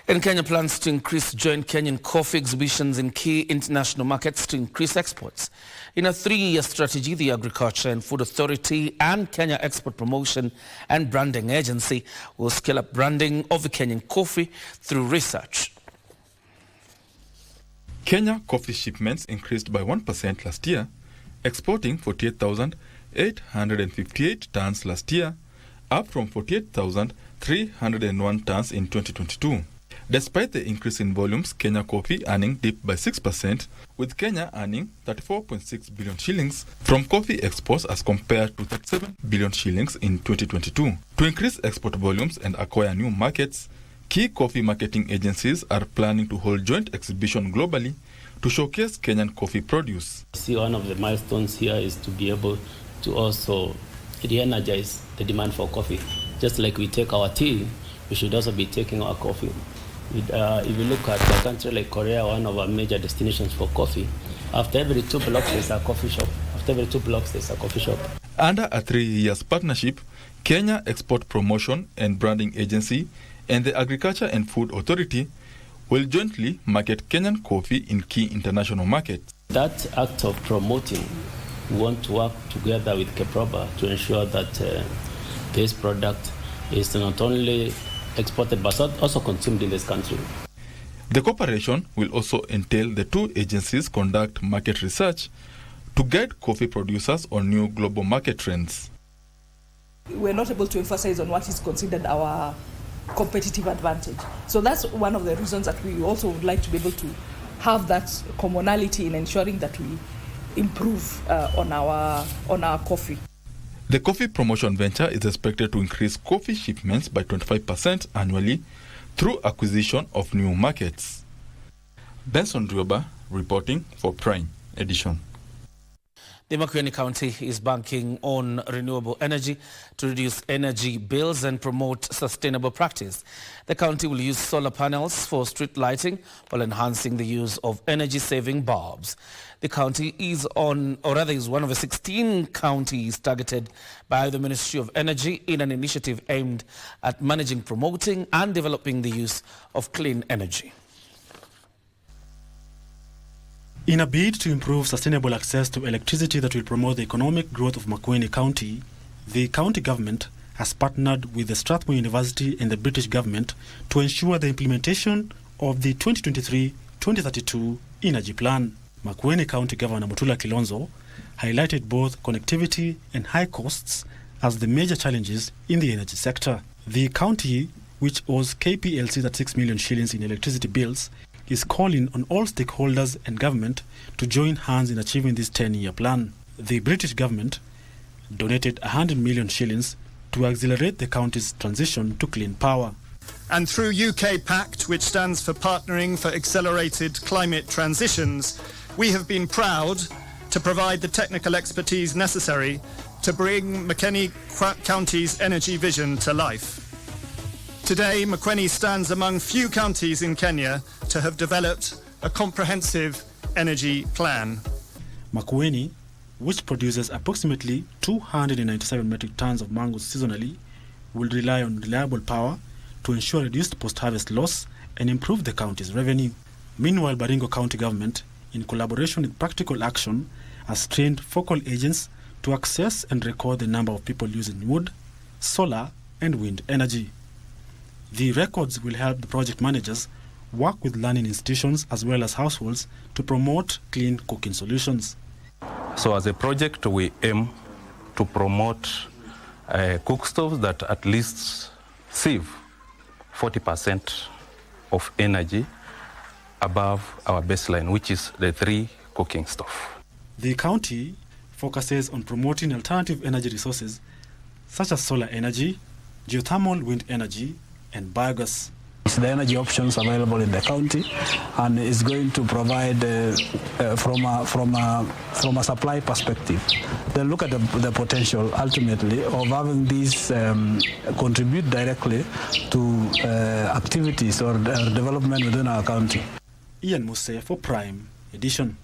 S1: And Kenya plans to increase joint Kenyan coffee exhibitions in key international markets to increase exports. In a 3-year strategy, the Agriculture and Food Authority and Kenya Export Promotion and Branding Agency will scale up branding of the Kenyan coffee through research.
S18: Kenya coffee shipments increased by 1% last year, exporting 48,858 tons last year, up from 48,301 tons in 2022. Despite the increase in volumes, Kenya coffee earning dipped by 6%, with Kenya earning 34.6 billion shillings from coffee exports as compared to 37 billion shillings in 2022. To increase export volumes and acquire new markets, key coffee marketing agencies are planning to hold joint exhibition globally to showcase Kenyan coffee produce.
S19: I see one of the milestones here is to be able to also re-energize the demand for coffee. Just like we take our tea, we should also be taking our coffee. If you look at a country like Korea, one of our major destinations for coffee, After every 2 blocks, there's a coffee shop. After every 2 blocks, there's a coffee shop.
S18: Under a 3-year partnership, Kenya Export Promotion and Branding Agency and the Agriculture and Food Authority will jointly market Kenyan coffee in key international markets.
S19: That act of promoting, we want to work together with Keproba to ensure that this product is not only exported but also consumed in this country.
S18: The cooperation will also entail the two agencies conduct market research to guide coffee producers on new global market trends.
S2: We're not able to emphasize on what is considered our competitive advantage. So that's one of the reasons that we also would like to be able to have that commonality in ensuring that we improve on our coffee.
S18: The coffee promotion venture is expected to increase coffee shipments by 25% annually through acquisition of new markets. Benson Drioba reporting for Prime Edition.
S1: The Makueni County is banking on renewable energy to reduce energy bills and promote sustainable practice. The county will use solar panels for street lighting while enhancing the use of energy-saving bulbs. The county is one of the 16 counties targeted by the Ministry of Energy in an initiative aimed at managing, promoting and developing the use of clean energy.
S4: In a bid to improve sustainable access to electricity that will promote the economic growth of Makueni County, the county government has partnered with the Strathmore University and the British government to ensure the implementation of the 2023-2032 Energy Plan. Makueni County Governor Mutula Kilonzo highlighted both connectivity and high costs as the major challenges in the energy sector. The county, which owes KPLC 36 million shillings in electricity bills, is calling on all stakeholders and government to join hands in achieving this 10-year plan. The British government donated 100 million shillings to accelerate the county's transition to clean power.
S7: And through UK Pact, which stands for Partnering for Accelerated Climate Transitions, we have been proud to provide the technical expertise necessary to bring Makueni County's energy vision to life. Today, Makueni stands among few counties in Kenya to have developed a comprehensive energy plan.
S4: Makueni, which produces approximately 297 metric tons of mangoes seasonally, will rely on reliable power to ensure reduced post-harvest loss and improve the county's revenue. Meanwhile, Baringo County Government, in collaboration with Practical Action, has trained focal agents to access and record the number of people using wood, solar, and wind energy. The records will help the project managers work with learning institutions as well as households to promote clean cooking solutions.
S20: So as a project, we aim to promote cook stoves that at least save 40% of energy above our baseline, which is the 3 cooking stoves.
S4: The county focuses on promoting alternative energy resources such as solar energy, geothermal wind energy, and biogas.
S21: It's the energy options available in the county, and is going to provide from a supply perspective. They look at the potential ultimately of having these contribute directly to activities or development within our county.
S4: Ian Muse for Prime Edition.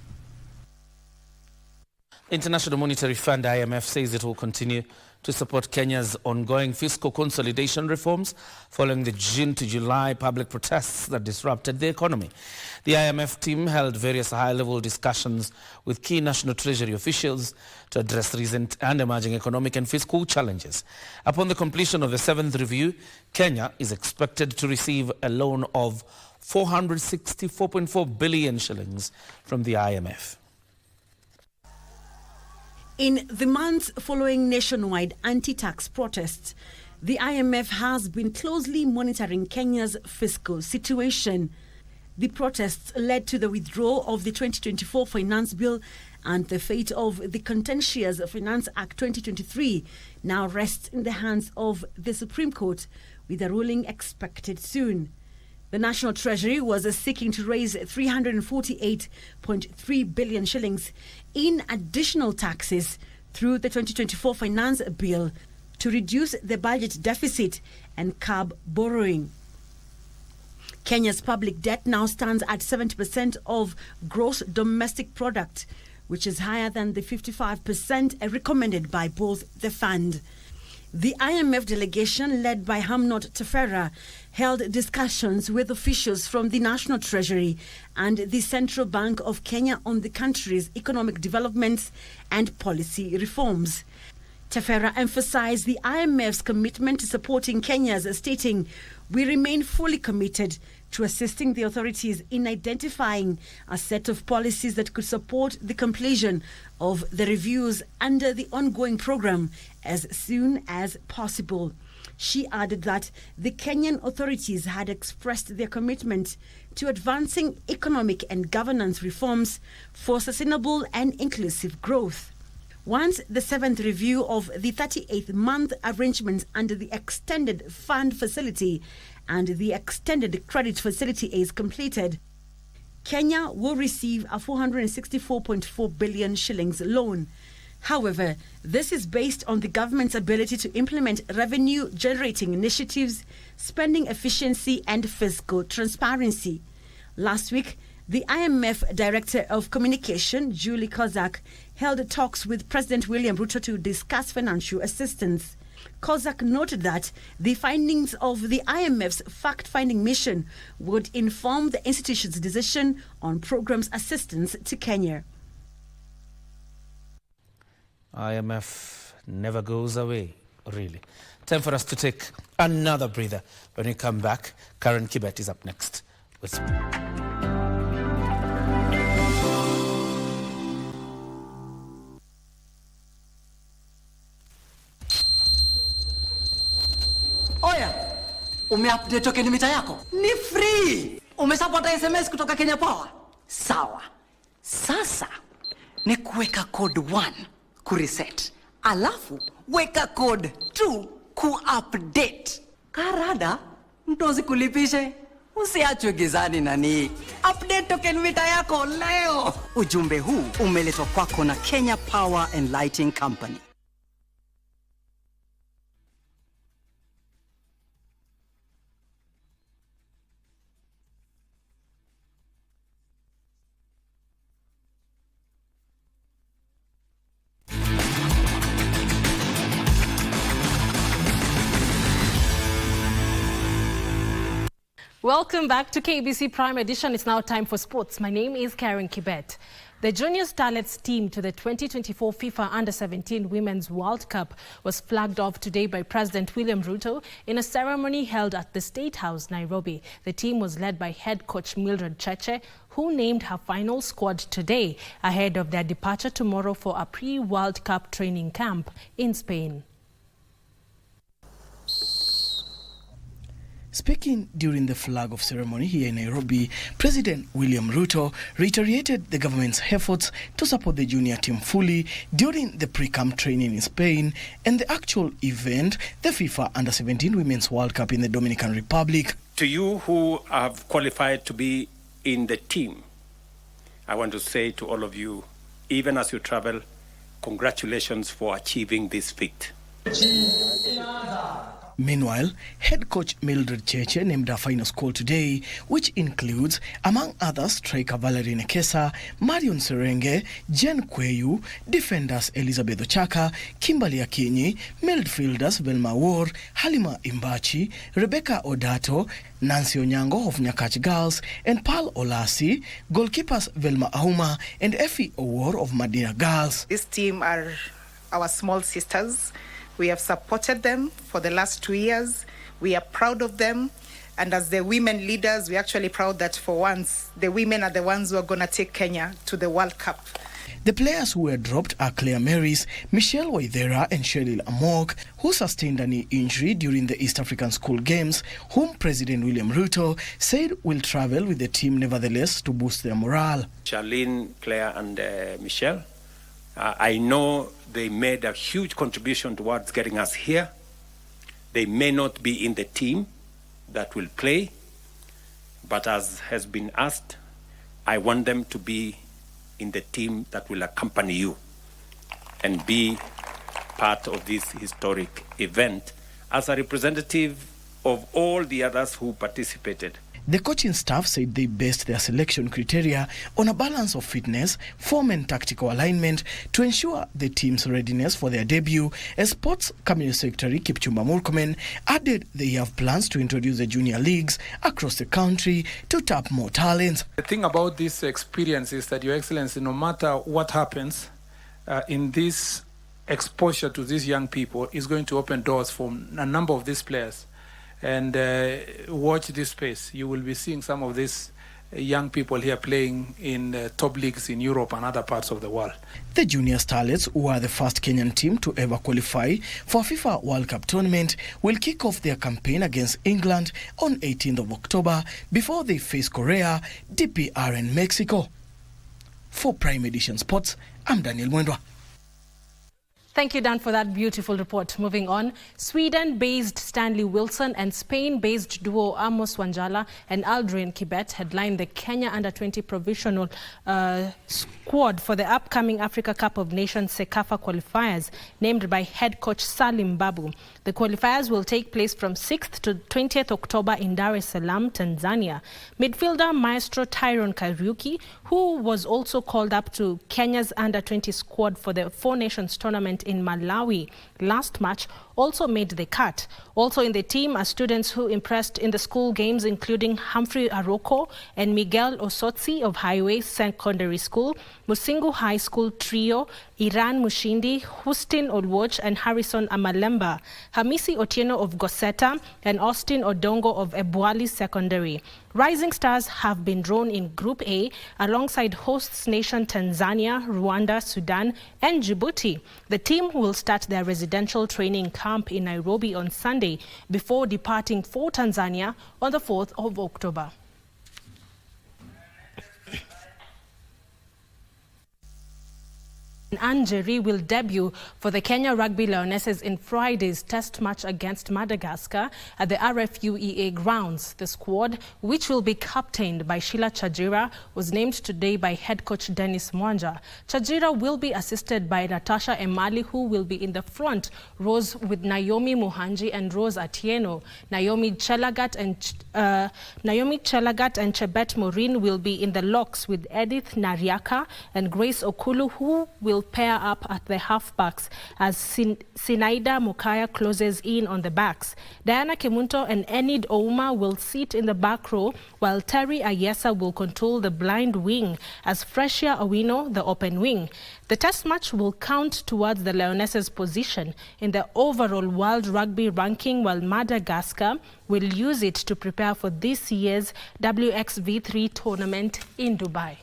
S1: International Monetary Fund IMF says it will continue to support Kenya's ongoing fiscal consolidation reforms following the June to July public protests that disrupted the economy. The IMF team held various high-level discussions with key National Treasury officials to address recent and emerging economic and fiscal challenges. Upon the completion of the 7th review, Kenya is expected to receive a loan of 464.4 billion shillings from the IMF.
S22: In the months following nationwide anti-tax protests, the IMF has been closely monitoring Kenya's fiscal situation. The protests led to the withdrawal of the 2024 Finance Bill, and the fate of the contentious Finance Act 2023 now rests in the hands of the Supreme Court, with a ruling expected soon. The National Treasury was seeking to raise 348.3 billion shillings in additional taxes through the 2024 Finance Bill to reduce the budget deficit and curb borrowing. Kenya's public debt now stands at 70% of gross domestic product, which is higher than the 55% recommended by both the fund. The IMF delegation, led by Hamnot Tefera, held discussions with officials from the National Treasury and the Central Bank of Kenya on the country's economic developments and policy reforms. Tefera emphasized the IMF's commitment to supporting Kenya's, stating, "We remain fully committed to assisting the authorities in identifying a set of policies that could support the completion of the reviews under the ongoing program as soon as possible." She added that the Kenyan authorities had expressed their commitment to advancing economic and governance reforms for sustainable and inclusive growth. Once the 7th review of the 38th month arrangements under the extended fund facility and the extended credit facility is completed, Kenya will receive a 464.4 billion shillings loan. However, this is based on the government's ability to implement revenue-generating initiatives, spending efficiency and fiscal transparency. Last week, the IMF Director of Communication, Julie Kozak, held talks with President William Ruto to discuss financial assistance. Kozak noted that the findings of the IMF's fact-finding mission would inform the institution's decision on programs assistance to Kenya.
S1: IMF never goes away, really. Time for us to take another breather. When we come back, Karen Kibet is up next with...
S3: Oya, umeupdate token mita yako? Ni free. Umesapata SMS kutoka Kenya Power? Sawa. Sasa ni kuweka code 1 kureset. Alafu weka code 2 kuupdate. Karada mtozi kulipishe. Usiachwe gizani nani. Update token mita yako leo. Ujumbe huu umeletwa kwako na Kenya Power and Lighting Company.
S9: Welcome back to KBC Prime Edition. It's now time for sports. My name is Karen Kibet. The Junior Starlets team to the 2024 FIFA Under-17 Women's World Cup was flagged off today by President William Ruto in a ceremony held at the State House, Nairobi. The team was led by head coach Mildred Cheche, who named her final squad today ahead of their departure tomorrow for a pre-World Cup training camp in Spain.
S23: Speaking during the flag-off ceremony here in Nairobi, President William Ruto reiterated the government's efforts to support the junior team fully during the pre-camp training in Spain and the actual event, the FIFA Under-17 Women's World Cup in the Dominican Republic.
S10: To you who have qualified to be in the team, I want to say to all of you, even as you travel, congratulations for achieving this feat.
S23: Meanwhile, head coach Mildred Cheche named her final squad today, which includes, among others, striker Valerie Nekesa, Marion Serenge, Jen Kweyu, defenders Elizabeth Ochaka, Kimberly Akinyi, midfielders Velma War, Halima Imbachi, Rebecca Odato, Nancy Onyango of Nyakach Girls, and Pearl Olasi, goalkeepers Velma Auma and Effie Owor of Madina Girls.
S24: This team are our small sisters. We have supported them for the last 2 years. We are proud of them. And as the women leaders, we're actually proud that for once, the women are the ones who are going to take Kenya to the World Cup.
S23: The players who were dropped are Claire Marys, Michelle Waithera and Cheryl Amok, who sustained a knee injury during the East African School Games, whom President William Ruto said will travel with the team nevertheless to boost their morale.
S10: Charlene, Claire and Michelle, I know they made a huge contribution towards getting us here. They may not be in the team that will play, but as has been asked, I want them to be in the team that will accompany you and be part of this historic event as a representative of all the others who participated.
S23: The coaching staff said they based their selection criteria on a balance of fitness, form and tactical alignment to ensure the team's readiness for their debut. As Sports Community Secretary Kipchumba Murkomen added they have plans to introduce the junior leagues across the country to tap more talents.
S12: The thing about this experience is that, Your Excellency, no matter what happens in this exposure to these young people is going to open doors for a number of these players. And watch this space. You will be seeing some of these young people here playing in top leagues in Europe and other parts of the world.
S23: The junior starlets, who are the first Kenyan team to ever qualify for a FIFA World Cup tournament, will kick off their campaign against England on 18th of October before they face Korea, DPR and Mexico. For Prime Edition Sports, I'm Daniel Mwendwa.
S9: Thank you, Dan, for that beautiful report. Moving on, Sweden-based Stanley Wilson and Spain-based duo Amos Wanjala and Aldrin Kibet headline the Kenya Under-20 provisional squad for the upcoming Africa Cup of Nations CECAFA qualifiers, named by head coach Salim Babu. The qualifiers will take place from 6th to 20th October in Dar es Salaam, Tanzania. Midfielder maestro Tyrone Kariuki, who was also called up to Kenya's Under-20 squad for the Four Nations tournament in Malawi last March, also made the cut. Also in the team are students who impressed in the school games, including Humphrey Aroko and Miguel Osotsi of Highway Secondary School, Musingu High School trio, Iran Mushindi, Hustin Olwoch and Harrison Amalemba, Hamisi Otieno of Goseta and Austin Odongo of Ebwali Secondary. Rising stars have been drawn in Group A alongside hosts nation Tanzania, Rwanda, Sudan and Djibouti. The team will start their residential training camp in Nairobi on Sunday before departing for Tanzania on the 4th of October. Anjeri will debut for the Kenya Rugby Lionesses in Friday's test match against Madagascar at the RFUEA grounds. The squad, which will be captained by Sheila Chajira, was named today by head coach Dennis Mwanja. Chajira will be assisted by Natasha Emali, who will be in the front rows with Naomi Muhanji and Rose Atieno. Naomi Chelagat and Chebet Morin will be in the locks with Edith Nariaka and Grace Okulu, who will pair up at the halfbacks as Sinaida Mukaya closes in on the backs. Diana Kemunto and Enid Ouma will sit in the back row, while Terry Ayesa will control the blind wing as Freshia Owino the open wing. The test match will count towards the Lionesses' position in the overall World Rugby ranking, while Madagascar will use it to prepare for this year's WXV3 tournament in Dubai.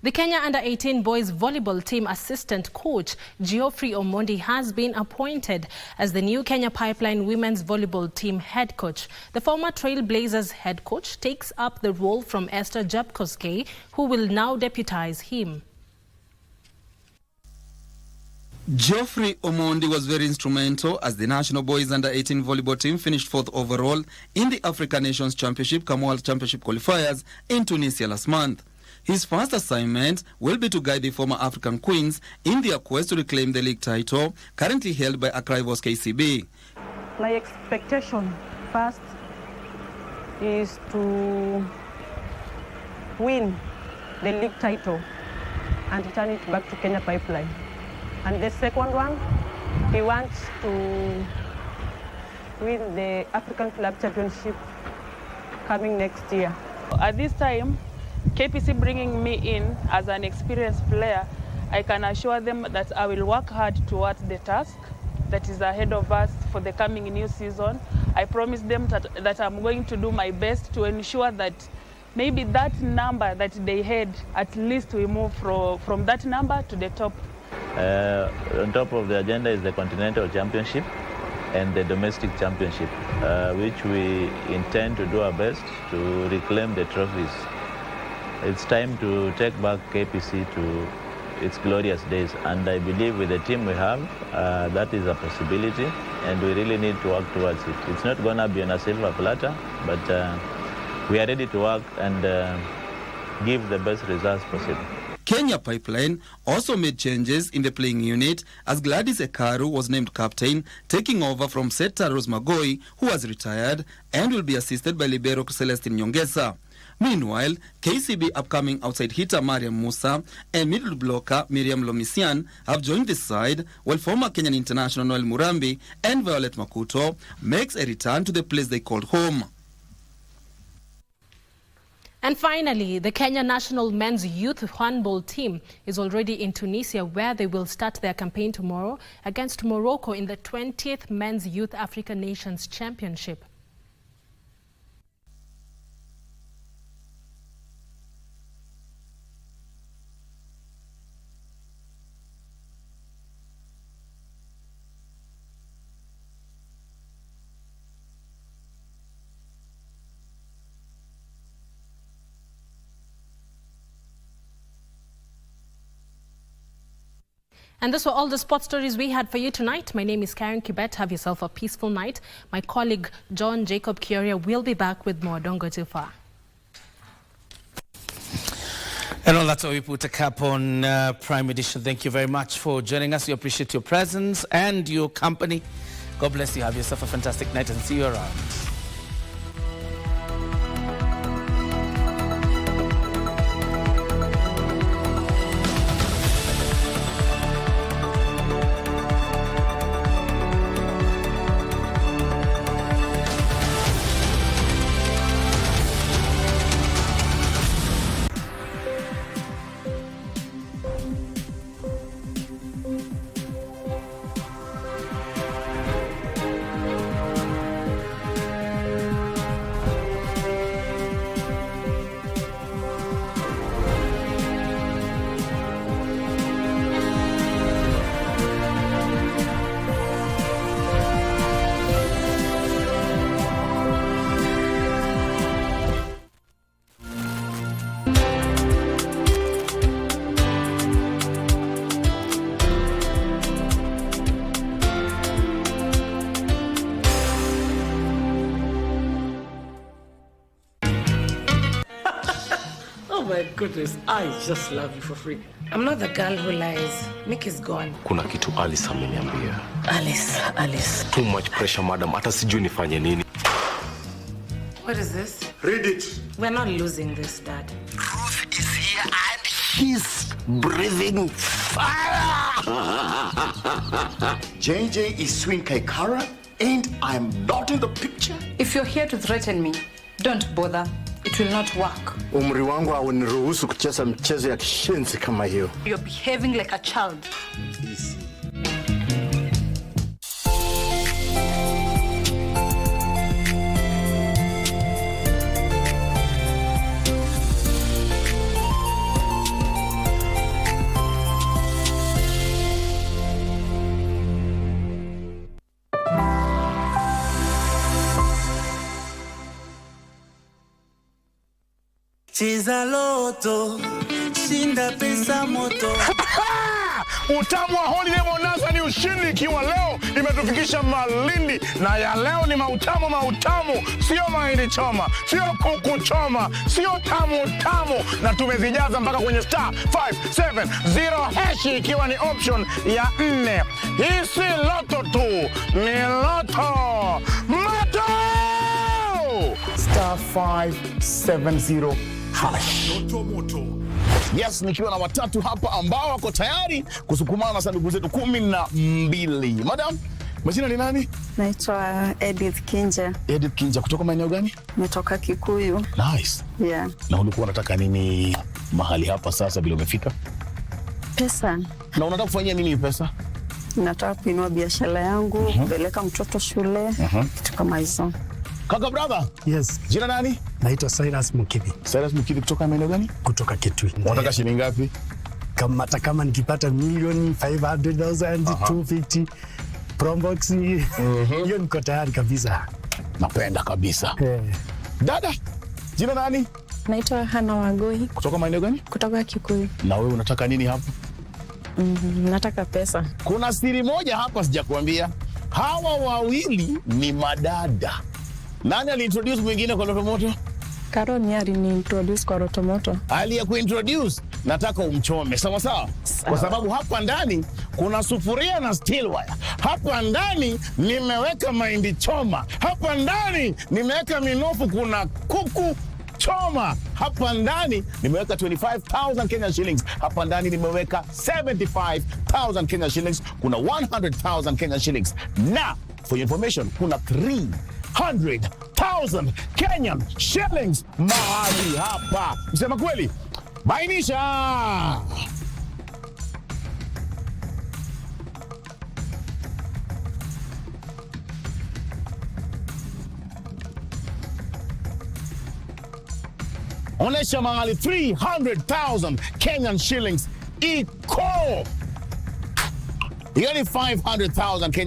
S9: The Kenya Under-18 boys volleyball team assistant coach Geoffrey Omondi has been appointed as the new Kenya Pipeline women's volleyball team head coach. The former Trailblazers head coach takes up the role from Esther Jepkoskei, who will now deputize him.
S13: Geoffrey Omondi was very instrumental as the national boys under-18 volleyball team finished 4th overall in the African Nations Championship Commonwealth Championship qualifiers in Tunisia last month. His first assignment will be to guide the former African Queens in their quest to reclaim the league title currently held by Akrivos KCB.
S14: My expectation first is to win the league title and return it back to Kenya Pipeline. And the second one, he wants to win the African Club Championship coming next year.
S15: At this time, KPC bringing me in as an experienced player, I can assure them that I will work hard towards the task that is ahead of us for the coming new season. I promise them that I'm going to do my best to ensure that maybe that number that they had, at least we move from that number to the top.
S25: On top of the agenda is the Continental Championship and the Domestic Championship, which we intend to do our best to reclaim the trophies. It's time to take back KPC to its glorious days, and I believe with the team we have, that is a possibility, and we really need to work towards it. It's not going to be on a silver platter, but we are ready to work and give the best results possible.
S13: Kenya Pipeline also made changes in the playing unit as Gladys Ekaru was named captain, taking over from Sept Rose Magoi, who has retired and will be assisted by libero Celestine Nyongesa. Meanwhile, KCB upcoming outside hitter Mariam Musa and middle blocker Miriam Lomisian have joined the side, while former Kenyan international Noel Murambi and Violet Makuto makes a return to the place they called home.
S9: And finally, the Kenya national men's youth handball team is already in Tunisia, where they will start their campaign tomorrow against Morocco in the 20th Men's Youth African Nations Championship. And those were all the sports stories we had for you tonight. My name is Karen Kibet. Have yourself a peaceful night. My colleague John Jacob Kioria will be back with more. Don't go too far.
S1: And all that's how we put a cap on Prime Edition. Thank you very much for joining us. We appreciate your presence and your company. God bless you. Have yourself a fantastic night and see you around.
S5: My goodness, I just love you for free. I'm not the girl who lies. Nick is gone.
S8: Kuna kitu Alice ameniambia.
S5: Alice.
S8: Too much pressure, madam. Hata sijui nifanye nini.
S5: What is this?
S8: Read it.
S5: We're not losing this, Dad.
S8: Ruth is here and she's breathing fire.
S11: JJ is Swin Kaikara and I'm not in the picture.
S16: If you're here to threaten me, don't bother. It will not work.
S11: Umri wangu hauniruhusu kucheza mchezo ya kishenzi kama hiyo.
S16: You're behaving like a child.
S17: Cheza loto, shinda pesa moto.
S26: Utamu wa Holiday Bonanza ni ushindi, ikiwa leo imetufikisha Malindi, na ya leo ni mautamu, sio mahindi choma, sio kuku choma, sio tamu, na tumezijaza mpaka kwenye star 570 hash, ikiwa ni option ya 4. Hii si loto tu, ni loto moto. Star 570 hash. Yes, nikiwa na watatu hapa ambao wako tayari kusukumana na sanduku zetu 12. Madam, majina ni nani?
S27: Naitwa Edith Kinja.
S26: Edith Kinja, kutoka maeneo gani?
S27: Natoka Kikuyu.
S26: Nice.
S27: Yeah.
S26: Na ulikuwa unataka nini mahali hapa sasa bila umefika?
S27: Pesa.
S26: Na unataka kufanyia nini pesa?
S27: Nataka kuinua biashara yangu, kupeleka mtoto shule, kitu kama hizo.
S26: Kaka brother?
S28: Yes.
S26: Jina nani?
S28: Naitwa Cyrus Mukithi.
S26: Cyrus Mukithi, kutoka maeneo gani?
S28: Kutoka Kitui.
S26: Unataka shilingi ngapi?
S28: Kama nikipata milioni 500,000, 250 Prombox, hiyo niko tayari kabisa.
S26: Napenda kabisa. Dada, jina nani?
S27: Naitwa Hana Wagoi.
S26: Kutoka maeneo gani?
S27: Kutoka Kikuyu.
S26: Na wewe unataka nini hapa?
S27: Nataka pesa.
S26: Kuna siri moja hapa sijakuambia. Hawa wawili ni madada. Nani aliintroduce mwingine kwa Rotomoto?
S27: Karoni aliniintroduce kwa Rotomoto.
S26: Aliye kuintroduce nataka umchome, sawa sawa? Kwa sababu hapa ndani kuna sufuria na steel wire. Hapa ndani nimeweka mahindi choma. Hapa ndani nimeweka minofu, kuna kuku choma. Hapa ndani nimeweka 25,000 Kenya shillings. Hapa ndani nimeweka 75,000 Kenya shillings. Kuna 100,000 Kenya shillings. Na for your information, kuna 300,000 Kenyan shillings mahali hapa. Msema kweli? Bainisha. Onesha mahali 300,000 Kenyan shillings iko. Hiyo ni 500,000 Kenyan